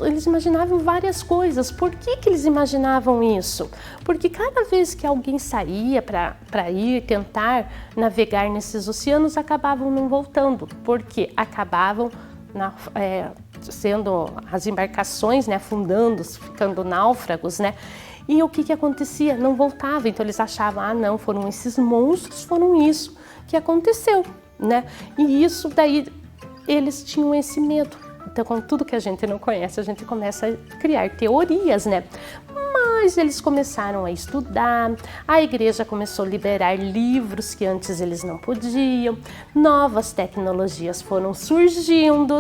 eles imaginavam várias coisas. Por que eles imaginavam isso? Porque cada vez que alguém saía para ir tentar navegar nesses oceanos, acabavam não voltando, porque acabavam sendo as embarcações, né, afundando, ficando náufragos, né? E o que acontecia? Não voltava. Então eles achavam, ah não, foram esses monstros, foram isso que aconteceu, né? E isso daí eles tinham esse medo. Então, com tudo que a gente não conhece, a gente começa a criar teorias, né? Mas eles começaram a estudar, a igreja começou a liberar livros que antes eles não podiam, novas tecnologias foram surgindo,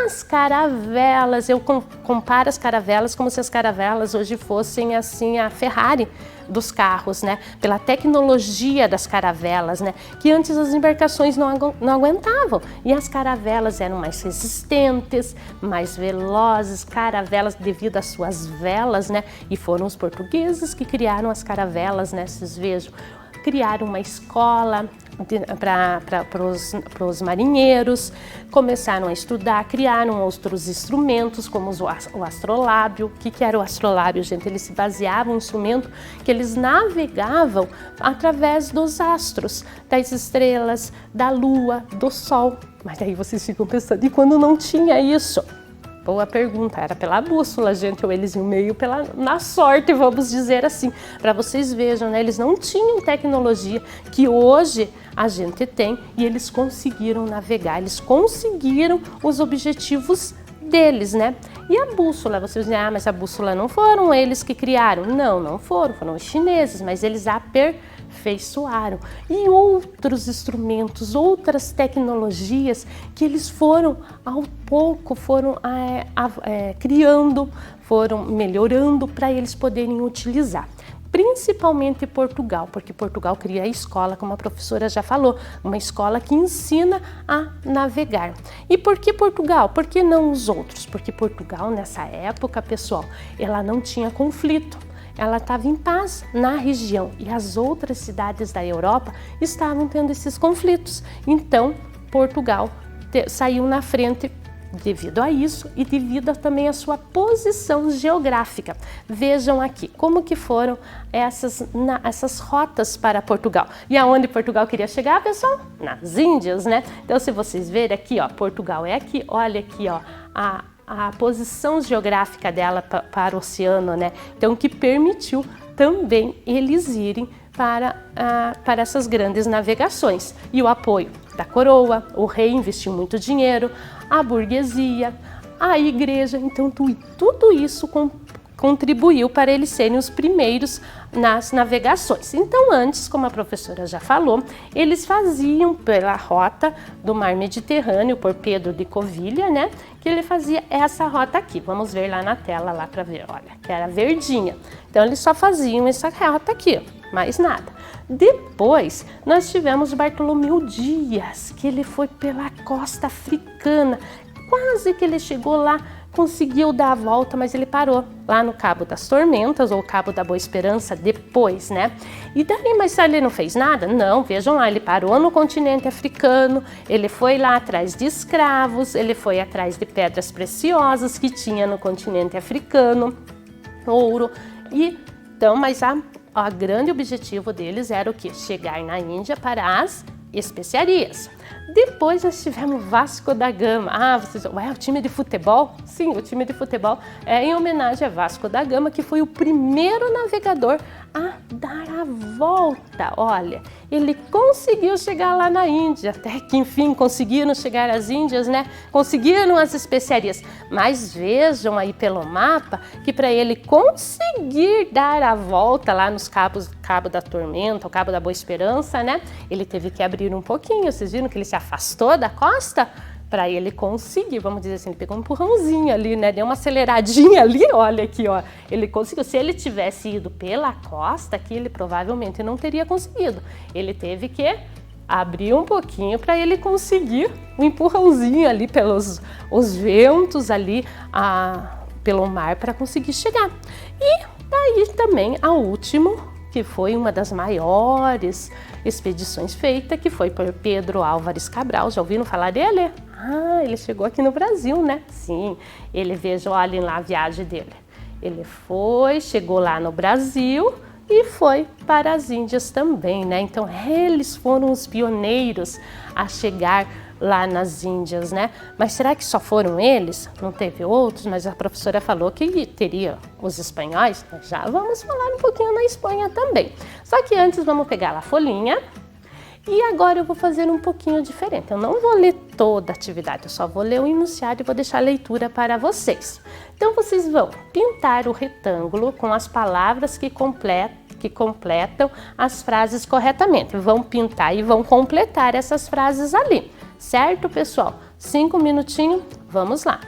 as caravelas, eu comparo as caravelas como se as caravelas hoje fossem assim a Ferrari dos carros, né? Pela tecnologia das caravelas, né? Que antes as embarcações não aguentavam e as caravelas eram mais resistentes, mais velozes, caravelas devido às suas velas, né? E foram os portugueses que criaram as caravelas, né? Vocês vejam, criaram uma escola para os marinheiros, começaram a estudar, criaram outros instrumentos como o astrolábio. O que era o astrolábio, gente? Eles se baseavam em um instrumento que eles navegavam através dos astros, das estrelas, da lua, do sol. Mas daí vocês ficam pensando, e quando não tinha isso? Boa pergunta, era pela bússola, gente, ou eles iam meio na sorte, vamos dizer assim. Para vocês vejam, né? Eles não tinham tecnologia que hoje a gente tem e eles conseguiram navegar, eles conseguiram os objetivos deles, né? E a bússola, vocês dizem, ah, mas a bússola não foram eles que criaram. Não foram os chineses, mas eles aperfeiçoaram. E outros instrumentos, outras tecnologias que eles foram, ao pouco, foram criando, foram melhorando para eles poderem utilizar. Principalmente Portugal, porque Portugal cria a escola, como a professora já falou, uma escola que ensina a navegar. E por que Portugal? Por que não os outros? Porque Portugal, nessa época, pessoal, ela não tinha conflito. Ela estava em paz na região e as outras cidades da Europa estavam tendo esses conflitos. Então, Portugal saiu na frente devido a isso e devido também à sua posição geográfica. Vejam aqui como que foram essas rotas para Portugal. E aonde Portugal queria chegar, pessoal? Nas Índias, né? Então, se vocês verem aqui, ó, Portugal é aqui, olha aqui, ó, a posição geográfica dela para o oceano, né? Então, que permitiu também eles irem para essas grandes navegações. E o apoio da coroa, o rei investiu muito dinheiro, a burguesia, a igreja. Então, tudo isso contribuiu para eles serem os primeiros nas navegações. Então, antes, como a professora já falou, eles faziam pela rota do mar Mediterrâneo, por Pedro de Covilha, né? Que ele fazia essa rota aqui. Vamos ver lá na tela, lá para ver, olha, que era verdinha. Então, eles só faziam essa rota aqui, mais nada. Depois, nós tivemos Bartolomeu Dias, que ele foi pela costa africana. Quase que ele chegou lá, conseguiu dar a volta, mas ele parou lá no Cabo das Tormentas, ou Cabo da Boa Esperança, depois, né? E daí, mas ele não fez nada? Não, vejam lá, ele parou no continente africano, ele foi lá atrás de escravos, ele foi atrás de pedras preciosas que tinha no continente africano, ouro, e então, mas o grande objetivo deles era o quê? Chegar na Índia para as especiarias. Depois nós tivemos Vasco da Gama. Vocês, o time de futebol? Sim, o time de futebol é em homenagem a Vasco da Gama, que foi o primeiro navegador a dar a volta. Olha, ele conseguiu chegar lá na Índia, até que enfim conseguiram chegar às Índias, né? Conseguiram as especiarias. Mas vejam aí pelo mapa que para ele conseguir dar a volta lá nos Cabo da Tormenta, o Cabo da Boa Esperança, né? Ele teve que abrir um pouquinho. Vocês viram que ele se afastou da costa? Para ele conseguir, vamos dizer assim, ele pegou um empurrãozinho ali, né? Deu uma aceleradinha ali, olha aqui, ó. Ele conseguiu. Se ele tivesse ido pela costa aqui, ele provavelmente não teria conseguido. Ele teve que abrir um pouquinho para ele conseguir um empurrãozinho ali pelos os ventos ali, pelo mar, para conseguir chegar. E daí também a última, que foi uma das maiores expedições feitas, que foi por Pedro Álvares Cabral. Já ouviram falar dele? Ele chegou aqui no Brasil, né? Sim, ele, veja, olhem lá a viagem dele. Ele chegou lá no Brasil e foi para as Índias também, né? Então, eles foram os pioneiros a chegar lá nas Índias, né? Mas será que só foram eles? Não teve outros? Mas a professora falou que teria os espanhóis. Já vamos falar um pouquinho na Espanha também. Só que antes vamos pegar a folhinha. E agora eu vou fazer um pouquinho diferente. Eu não vou ler toda a atividade, eu só vou ler o enunciado e vou deixar a leitura para vocês. Então vocês vão pintar o retângulo com as palavras que completam as frases corretamente. Vão pintar e vão completar essas frases ali. Certo, pessoal? 5 minutinhos, vamos lá.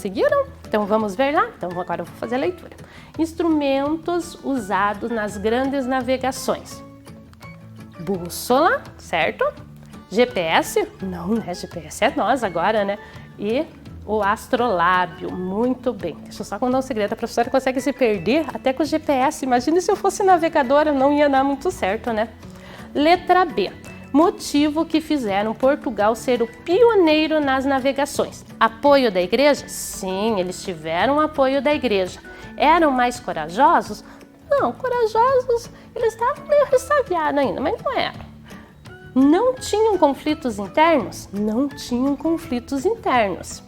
Conseguiram? Então vamos ver lá? Então agora eu vou fazer a leitura. Instrumentos usados nas grandes navegações. Bússola, certo? GPS? Não, né? GPS é nós agora, né? E o astrolábio, muito bem. Deixa eu só contar um segredo, a professora consegue se perder até com o GPS. Imagina se eu fosse navegadora, não ia dar muito certo, né? Letra B. Motivo que fizeram Portugal ser o pioneiro nas navegações. Apoio da igreja? Sim, eles tiveram apoio da igreja. Eram mais corajosos? Não, corajosos, eles estavam meio ressabiados ainda, mas não eram. Não tinham conflitos internos? Não tinham conflitos internos.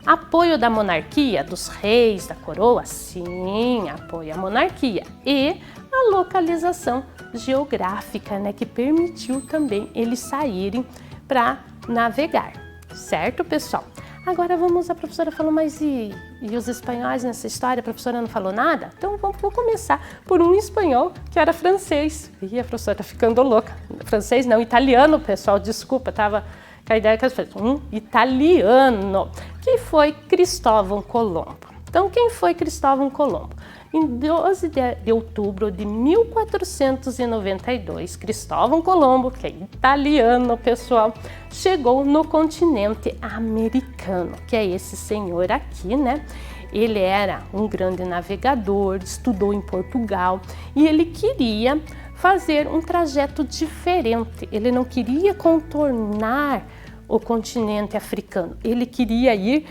Apoio da monarquia, dos reis, da coroa? Sim, apoio à monarquia. E a localização geográfica, né, que permitiu também eles saírem para navegar, certo, pessoal? Agora a professora falou, mas e os espanhóis nessa história? A professora não falou nada? Então vou começar por um espanhol que era francês. Ih, a professora tá ficando louca. Francês não, italiano, pessoal, desculpa, tava com a ideia que eu falei. Um italiano, que foi Cristóvão Colombo. Então quem foi Cristóvão Colombo? Em 12 de outubro de 1492, Cristóvão Colombo, que é italiano, pessoal, chegou no continente americano, que é esse senhor aqui, né? Ele era um grande navegador, estudou em Portugal e ele queria fazer um trajeto diferente. Ele não queria contornar o continente africano, ele queria ir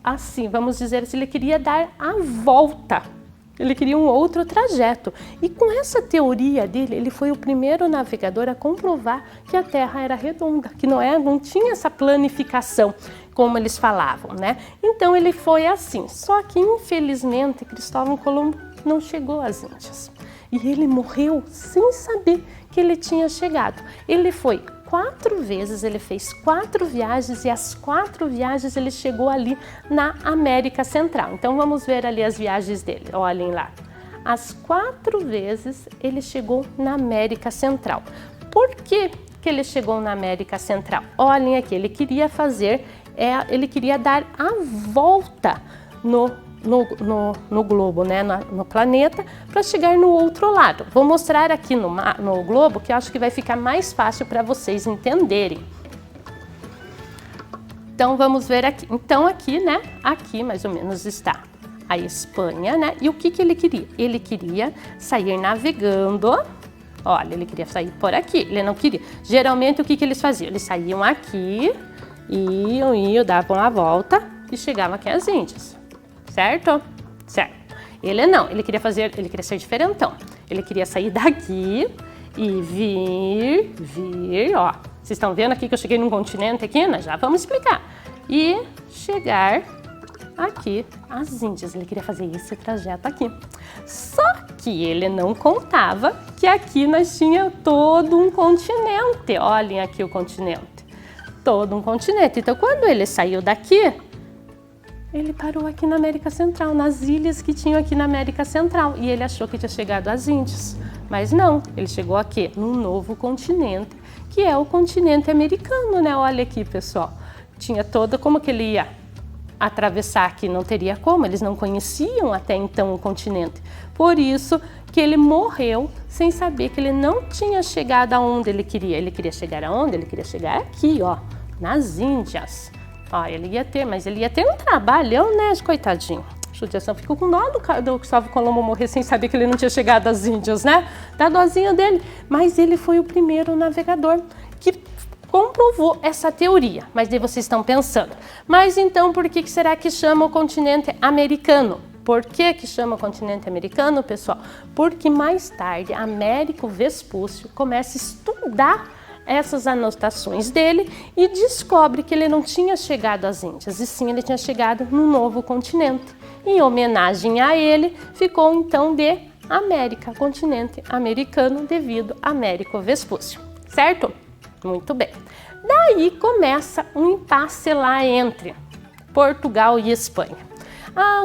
assim, vamos dizer assim, ele queria dar a volta. Ele queria um outro trajeto. E com essa teoria dele, ele foi o primeiro navegador a comprovar que a Terra era redonda, que não tinha essa planificação, como eles falavam, né? Então ele foi assim. Só que, infelizmente, Cristóvão Colombo não chegou às Índias. E ele morreu sem saber que ele tinha chegado. Ele foi 4 vezes, ele fez 4 viagens e as 4 viagens ele chegou ali na América Central. Então vamos ver ali as viagens dele, olhem lá. As 4 vezes ele chegou na América Central. Por que ele chegou na América Central? Olhem aqui, ele queria dar a volta no globo, né, no planeta, para chegar no outro lado. Vou mostrar aqui no globo, que eu acho que vai ficar mais fácil para vocês entenderem. Então vamos ver aqui. Então aqui, né, aqui mais ou menos está a Espanha, né? E o que ele queria? Ele queria sair navegando. Olha, ele queria sair por aqui. Ele não queria. Geralmente o que eles faziam? Eles saíam aqui, iam, davam a volta e chegavam aqui às Índias. Certo? Certo. Ele não, ele queria ser diferentão. Ele queria sair daqui e vir, ó. Vocês estão vendo aqui que eu cheguei num continente aqui, né? Já vamos explicar. E chegar aqui às Índias. Ele queria fazer esse trajeto aqui. Só que ele não contava que aqui nós tinha todo um continente. Olhem aqui o continente. Todo um continente. Então, quando ele saiu daqui, ele parou aqui na América Central, nas ilhas que tinham aqui na América Central. E ele achou que tinha chegado às Índias. Mas não, ele chegou aqui num novo continente, que é o continente americano, né? Olha aqui, pessoal. Tinha toda, como que ele ia atravessar aqui? Não teria como, eles não conheciam até então o continente. Por isso que ele morreu sem saber que ele não tinha chegado aonde ele queria. Ele queria chegar aonde? Ele queria chegar aqui, ó, nas Índias. Ó, ele ia ter um trabalhão, né, coitadinho. Judiação, ficou com dó do Cristóvão Colombo morrer sem saber que ele não tinha chegado às Índias, né? Dá dózinha dele. Mas ele foi o primeiro navegador que comprovou essa teoria. Mas daí vocês estão pensando, mas então por que será que chama o continente americano? Por que chama o continente americano, pessoal? Porque mais tarde Américo Vespúcio começa a estudar essas anotações dele e descobre que ele não tinha chegado às Índias, e sim ele tinha chegado num novo continente. Em homenagem a ele, ficou então de América, continente americano, devido a Américo Vespúcio, certo? Muito bem. Daí começa um impasse lá entre Portugal e Espanha.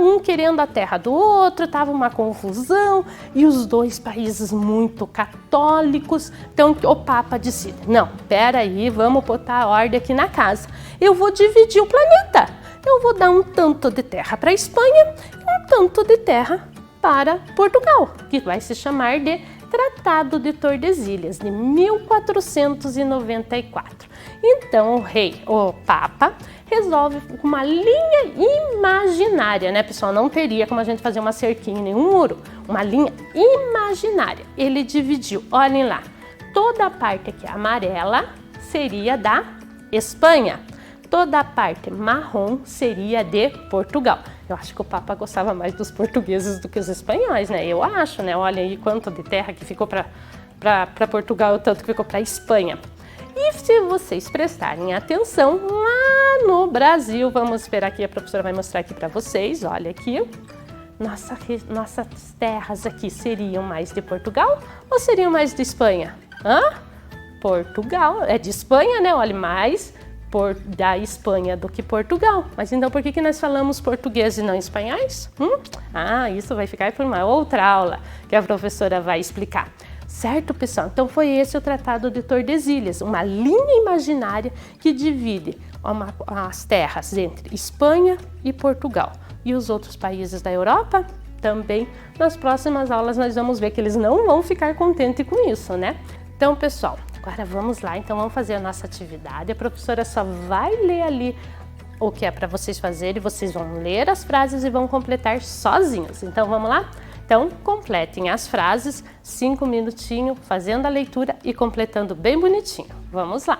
Um querendo a terra do outro, tava uma confusão, e os dois países muito católicos. Então o Papa decide, não, peraí, vamos botar a ordem aqui na casa. Eu vou dividir o planeta. eu vou dar um tanto de terra para a Espanha e um tanto de terra para Portugal, que vai se chamar de Tratado de Tordesilhas, de 1494. Então o Papa resolve uma linha imaginária, né, pessoal? Não teria como a gente fazer uma cerquinha em nenhum muro, uma linha imaginária. Ele dividiu, olhem lá, toda a parte aqui amarela seria da Espanha, toda a parte marrom seria de Portugal. Eu acho que o Papa gostava mais dos portugueses do que os espanhóis, né? Eu acho, né? Olha aí quanto de terra que ficou para Portugal, tanto que ficou para Espanha. E se vocês prestarem atenção, lá no Brasil, vamos esperar aqui, a professora vai mostrar aqui para vocês, olha aqui, nossas terras aqui seriam mais de Portugal ou seriam mais de Espanha? Portugal, é de Espanha, né? Olha, mais da Espanha do que Portugal. Mas então por que nós falamos português e não espanhóis? Isso vai ficar para uma outra aula que a professora vai explicar. Certo, pessoal? Então foi esse o Tratado de Tordesilhas, uma linha imaginária que divide as terras entre Espanha e Portugal. E os outros países da Europa também. Nas próximas aulas nós vamos ver que eles não vão ficar contentes com isso, né? Então, pessoal, agora vamos lá, então vamos fazer a nossa atividade. A professora só vai ler ali o que é para vocês fazerem, vocês vão ler as frases e vão completar sozinhos. Então, vamos lá? Então, completem as frases, 5 minutinhos, fazendo a leitura e completando bem bonitinho. Vamos lá!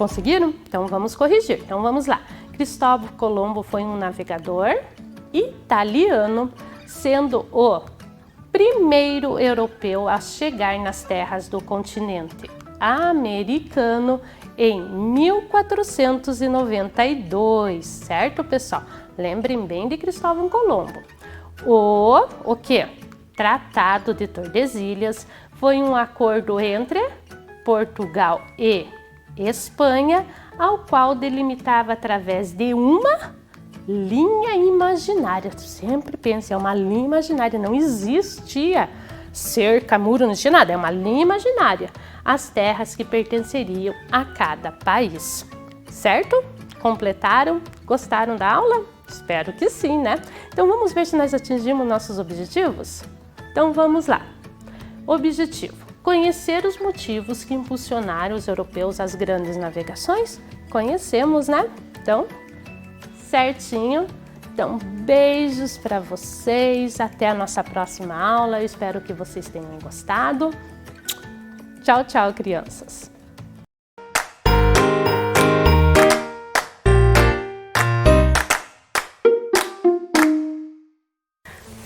Conseguiram? Então vamos corrigir. Então vamos lá. Cristóvão Colombo foi um navegador italiano, sendo o primeiro europeu a chegar nas terras do continente americano em 1492, certo, pessoal? Lembrem bem de Cristóvão Colombo. O quê? Tratado de Tordesilhas foi um acordo entre Portugal e Espanha, ao qual delimitava através de uma linha imaginária. Sempre pensa, é uma linha imaginária, não existia cerca, muro, não existia nada, é uma linha imaginária. As terras que pertenceriam a cada país, certo? Completaram? Gostaram da aula? Espero que sim, né? Então vamos ver se nós atingimos nossos objetivos? Então vamos lá. Objetivo: conhecer os motivos que impulsionaram os europeus às grandes navegações? Conhecemos, né? Então, certinho. Então, beijos para vocês. Até a nossa próxima aula. Eu espero que vocês tenham gostado. Tchau, tchau, crianças.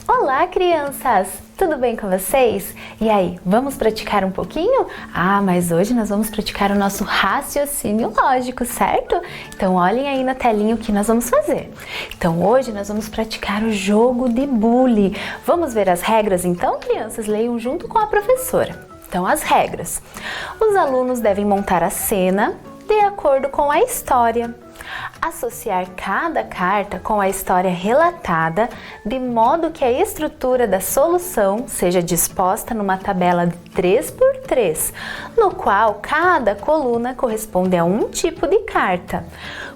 Olá, crianças! Tudo bem com vocês? E aí, vamos praticar um pouquinho? Mas hoje nós vamos praticar o nosso raciocínio lógico, certo? Então, olhem aí na telinha o que nós vamos fazer. Então, hoje nós vamos praticar o jogo de bule. Vamos ver as regras então, crianças? Leiam junto com a professora. Então, as regras. Os alunos devem montar a cena de acordo com a história. Associar cada carta com a história relatada, de modo que a estrutura da solução seja disposta numa tabela de 3x3, no qual cada coluna corresponde a um tipo de carta.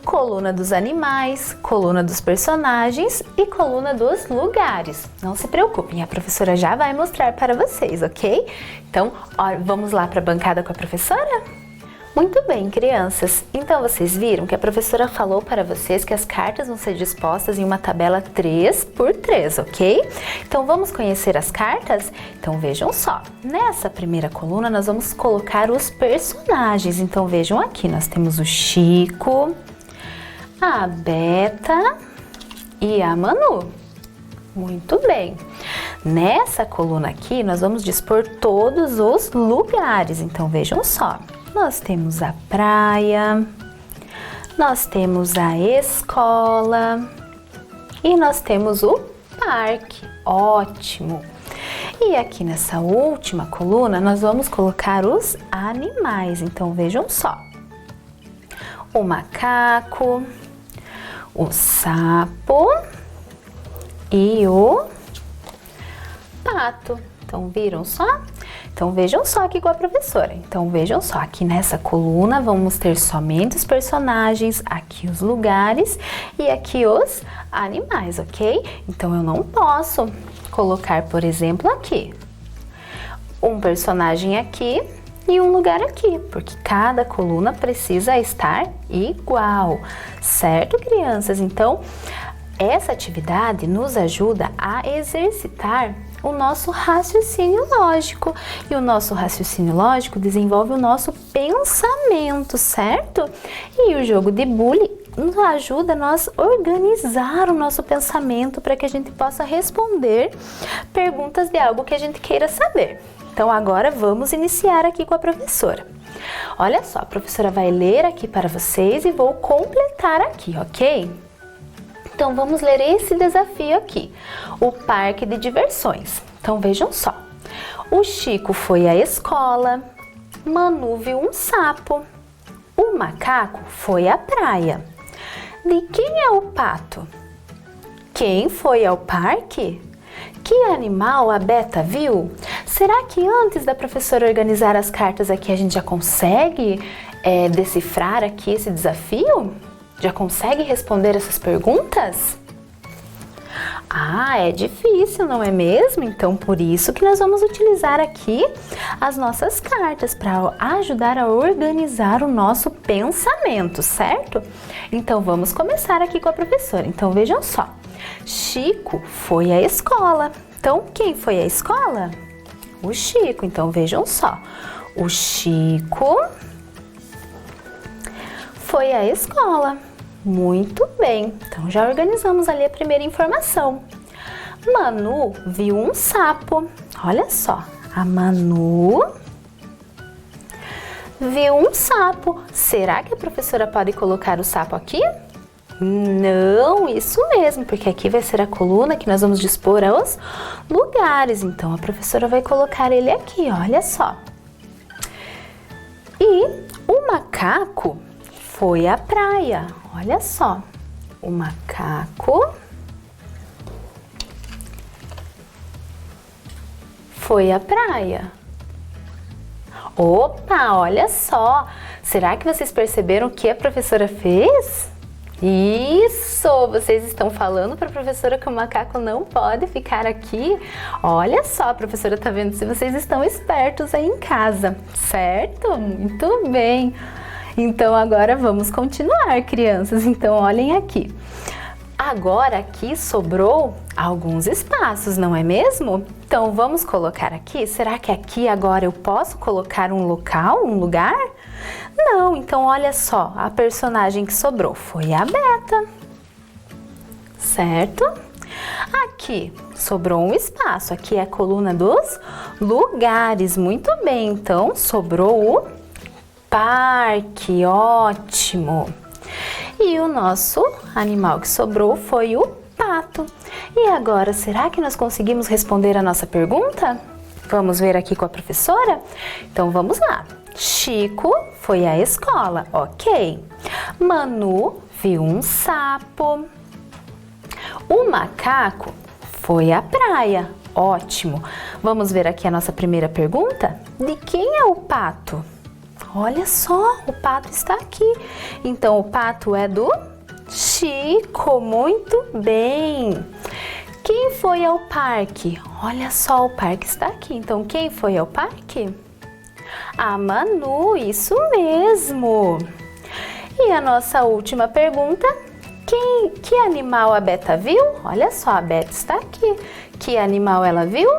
Coluna dos animais, coluna dos personagens e coluna dos lugares. Não se preocupem, a professora já vai mostrar para vocês, ok? Então, vamos lá para a bancada com a professora? Muito bem, crianças. Então, vocês viram que a professora falou para vocês que as cartas vão ser dispostas em uma tabela 3x3, ok? Então, vamos conhecer as cartas? Então, vejam só. Nessa primeira coluna, nós vamos colocar os personagens. Então, vejam aqui, nós temos o Chico, a Beta e a Manu. Muito bem. Nessa coluna aqui, nós vamos dispor todos os lugares. Então, vejam só. Nós temos a praia, nós temos a escola e nós temos o parque. Ótimo! E aqui nessa última coluna, nós vamos colocar os animais. Então, vejam só. O macaco, o sapo e o pato. Então, viram só? Então, vejam só aqui com a professora. Então, vejam só, aqui nessa coluna vamos ter somente os personagens, aqui os lugares e aqui os animais, ok? Então, eu não posso colocar, por exemplo, aqui um personagem aqui e um lugar aqui, porque cada coluna precisa estar igual, certo, crianças? Então, essa atividade nos ajuda a exercitar o nosso raciocínio lógico. E o nosso raciocínio lógico desenvolve o nosso pensamento, certo? E o jogo de bule nos ajuda a nós organizar o nosso pensamento para que a gente possa responder perguntas de algo que a gente queira saber. Então, agora vamos iniciar aqui com a professora. Olha só, a professora vai ler aqui para vocês e vou completar aqui, ok? Então, vamos ler esse desafio aqui, o parque de diversões. Então, vejam só. O Chico foi à escola, Manu viu um sapo, o macaco foi à praia. De quem é o pato? Quem foi ao parque? Que animal a Beta viu? Será que antes da professora organizar as cartas aqui, a gente já consegue decifrar aqui esse desafio? Já consegue responder essas perguntas? É difícil, não é mesmo? Então, por isso que nós vamos utilizar aqui as nossas cartas para ajudar a organizar o nosso pensamento, certo? Então, vamos começar aqui com a professora. Então, vejam só. Chico foi à escola. Então, quem foi à escola? O Chico. Então, vejam só. O Chico foi à escola. Muito bem, então já organizamos ali a primeira informação. Manu viu um sapo. Olha só, a Manu viu um sapo. Será que a professora pode colocar o sapo aqui? Não, isso mesmo, porque aqui vai ser a coluna que nós vamos dispor aos lugares. Então a professora vai colocar ele aqui, olha só. E o macaco foi à praia. Olha só, o macaco foi à praia. Opa, olha só! Será que vocês perceberam o que a professora fez? Isso! Vocês estão falando para a professora que o macaco não pode ficar aqui? Olha só, a professora está vendo se vocês estão espertos aí em casa, certo? Muito bem! Então agora vamos continuar, crianças. Então olhem aqui. Agora aqui sobrou alguns espaços, não é mesmo? Então vamos colocar aqui. Será que aqui agora eu posso colocar um local, um lugar? Não, então olha só, a personagem que sobrou foi a Beta, certo? Aqui sobrou um espaço, aqui é a coluna dos lugares, muito bem, então sobrou o parque, ótimo. E o nosso animal que sobrou foi o pato. E agora, será que nós conseguimos responder a nossa pergunta? Vamos ver aqui com a professora? Então vamos lá. Chico foi à escola, ok. Manu viu um sapo. O macaco foi à praia, ótimo. Vamos ver aqui a nossa primeira pergunta? De quem é o pato? Olha só, o pato está aqui. Então, o pato é do Chico, muito bem. Quem foi ao parque? Olha só, o parque está aqui. Então, quem foi ao parque? A Manu, isso mesmo. E a nossa última pergunta, que animal a Beta viu? Olha só, a Beta está aqui. Que animal ela viu?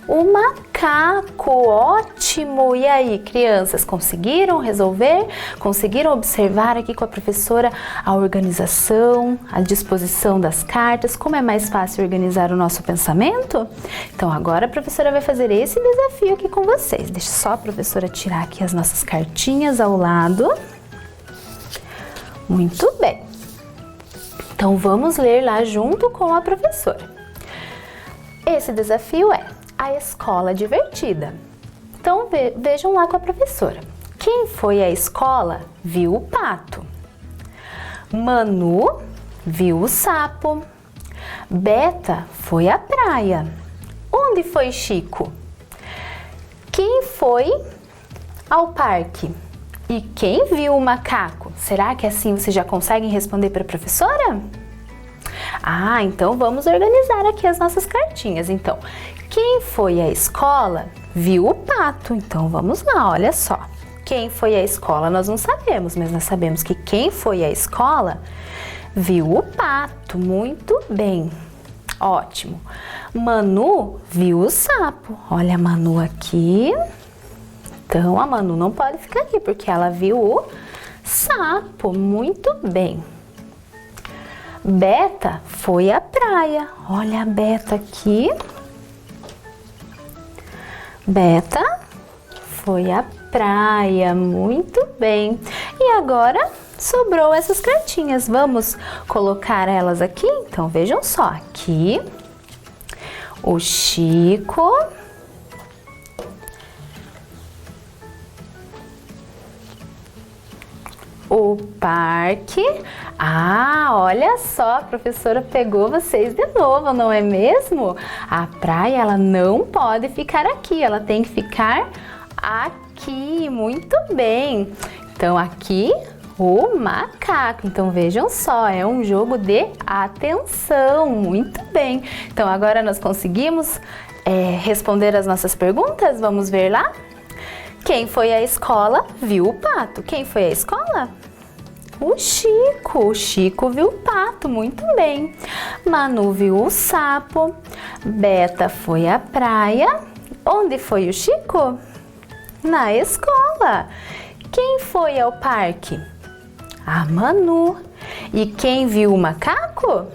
O macaco, ótimo! E aí, crianças, conseguiram resolver? Conseguiram observar aqui com a professora a organização, a disposição das cartas, como é mais fácil organizar o nosso pensamento? Então, agora a professora vai fazer esse desafio aqui com vocês. Deixa só a professora tirar aqui as nossas cartinhas ao lado. Muito bem. Então, vamos ler lá junto com a professora. Esse desafio é a escola divertida. Então vejam lá com a professora. Quem foi à escola viu o pato. Manu viu o sapo. Beta foi à praia. Onde foi Chico? Quem foi ao parque? E quem viu o macaco? Será que assim vocês já conseguem responder para a professora? Ah, então vamos organizar aqui as nossas cartinhas. Então, quem foi à escola viu o pato. Então, vamos lá, olha só. Quem foi à escola nós não sabemos, mas nós sabemos que quem foi à escola viu o pato. Muito bem, ótimo. Manu viu o sapo. Olha a Manu aqui. Então, a Manu não pode ficar aqui, porque ela viu o sapo. Muito bem. Beta foi à praia. Olha a Beta aqui. Beta foi à praia. Muito bem. E agora sobrou essas cartinhas. Vamos colocar elas aqui? Então, vejam só. Aqui, o Chico. O parque. Ah, olha só, a professora pegou vocês de novo, não é mesmo? A praia, ela não pode ficar aqui, ela tem que ficar aqui. Muito bem. Então, aqui, o macaco. Então, vejam só, é um jogo de atenção. Muito bem. Então, agora nós conseguimos responder as nossas perguntas? Vamos ver lá? Quem foi à escola viu o pato. Quem foi à escola? O Chico. O Chico viu o pato, muito bem. Manu viu o sapo. Beta foi à praia. Onde foi o Chico? Na escola. Quem foi ao parque? A Manu. E quem viu o macaco?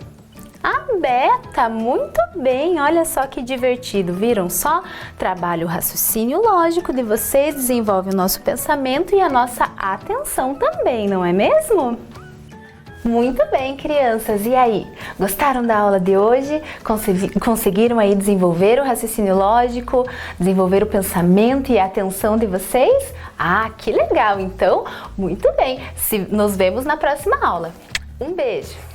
A Beta. Muito bem, olha só que divertido, viram só? Trabalha o raciocínio lógico de vocês, desenvolve o nosso pensamento e a nossa atenção também, não é mesmo? Muito bem, crianças. E aí, gostaram da aula de hoje? Conseguiram aí desenvolver o raciocínio lógico, desenvolver o pensamento e a atenção de vocês? Ah, que legal! Então, muito bem. Nos vemos na próxima aula. Um beijo!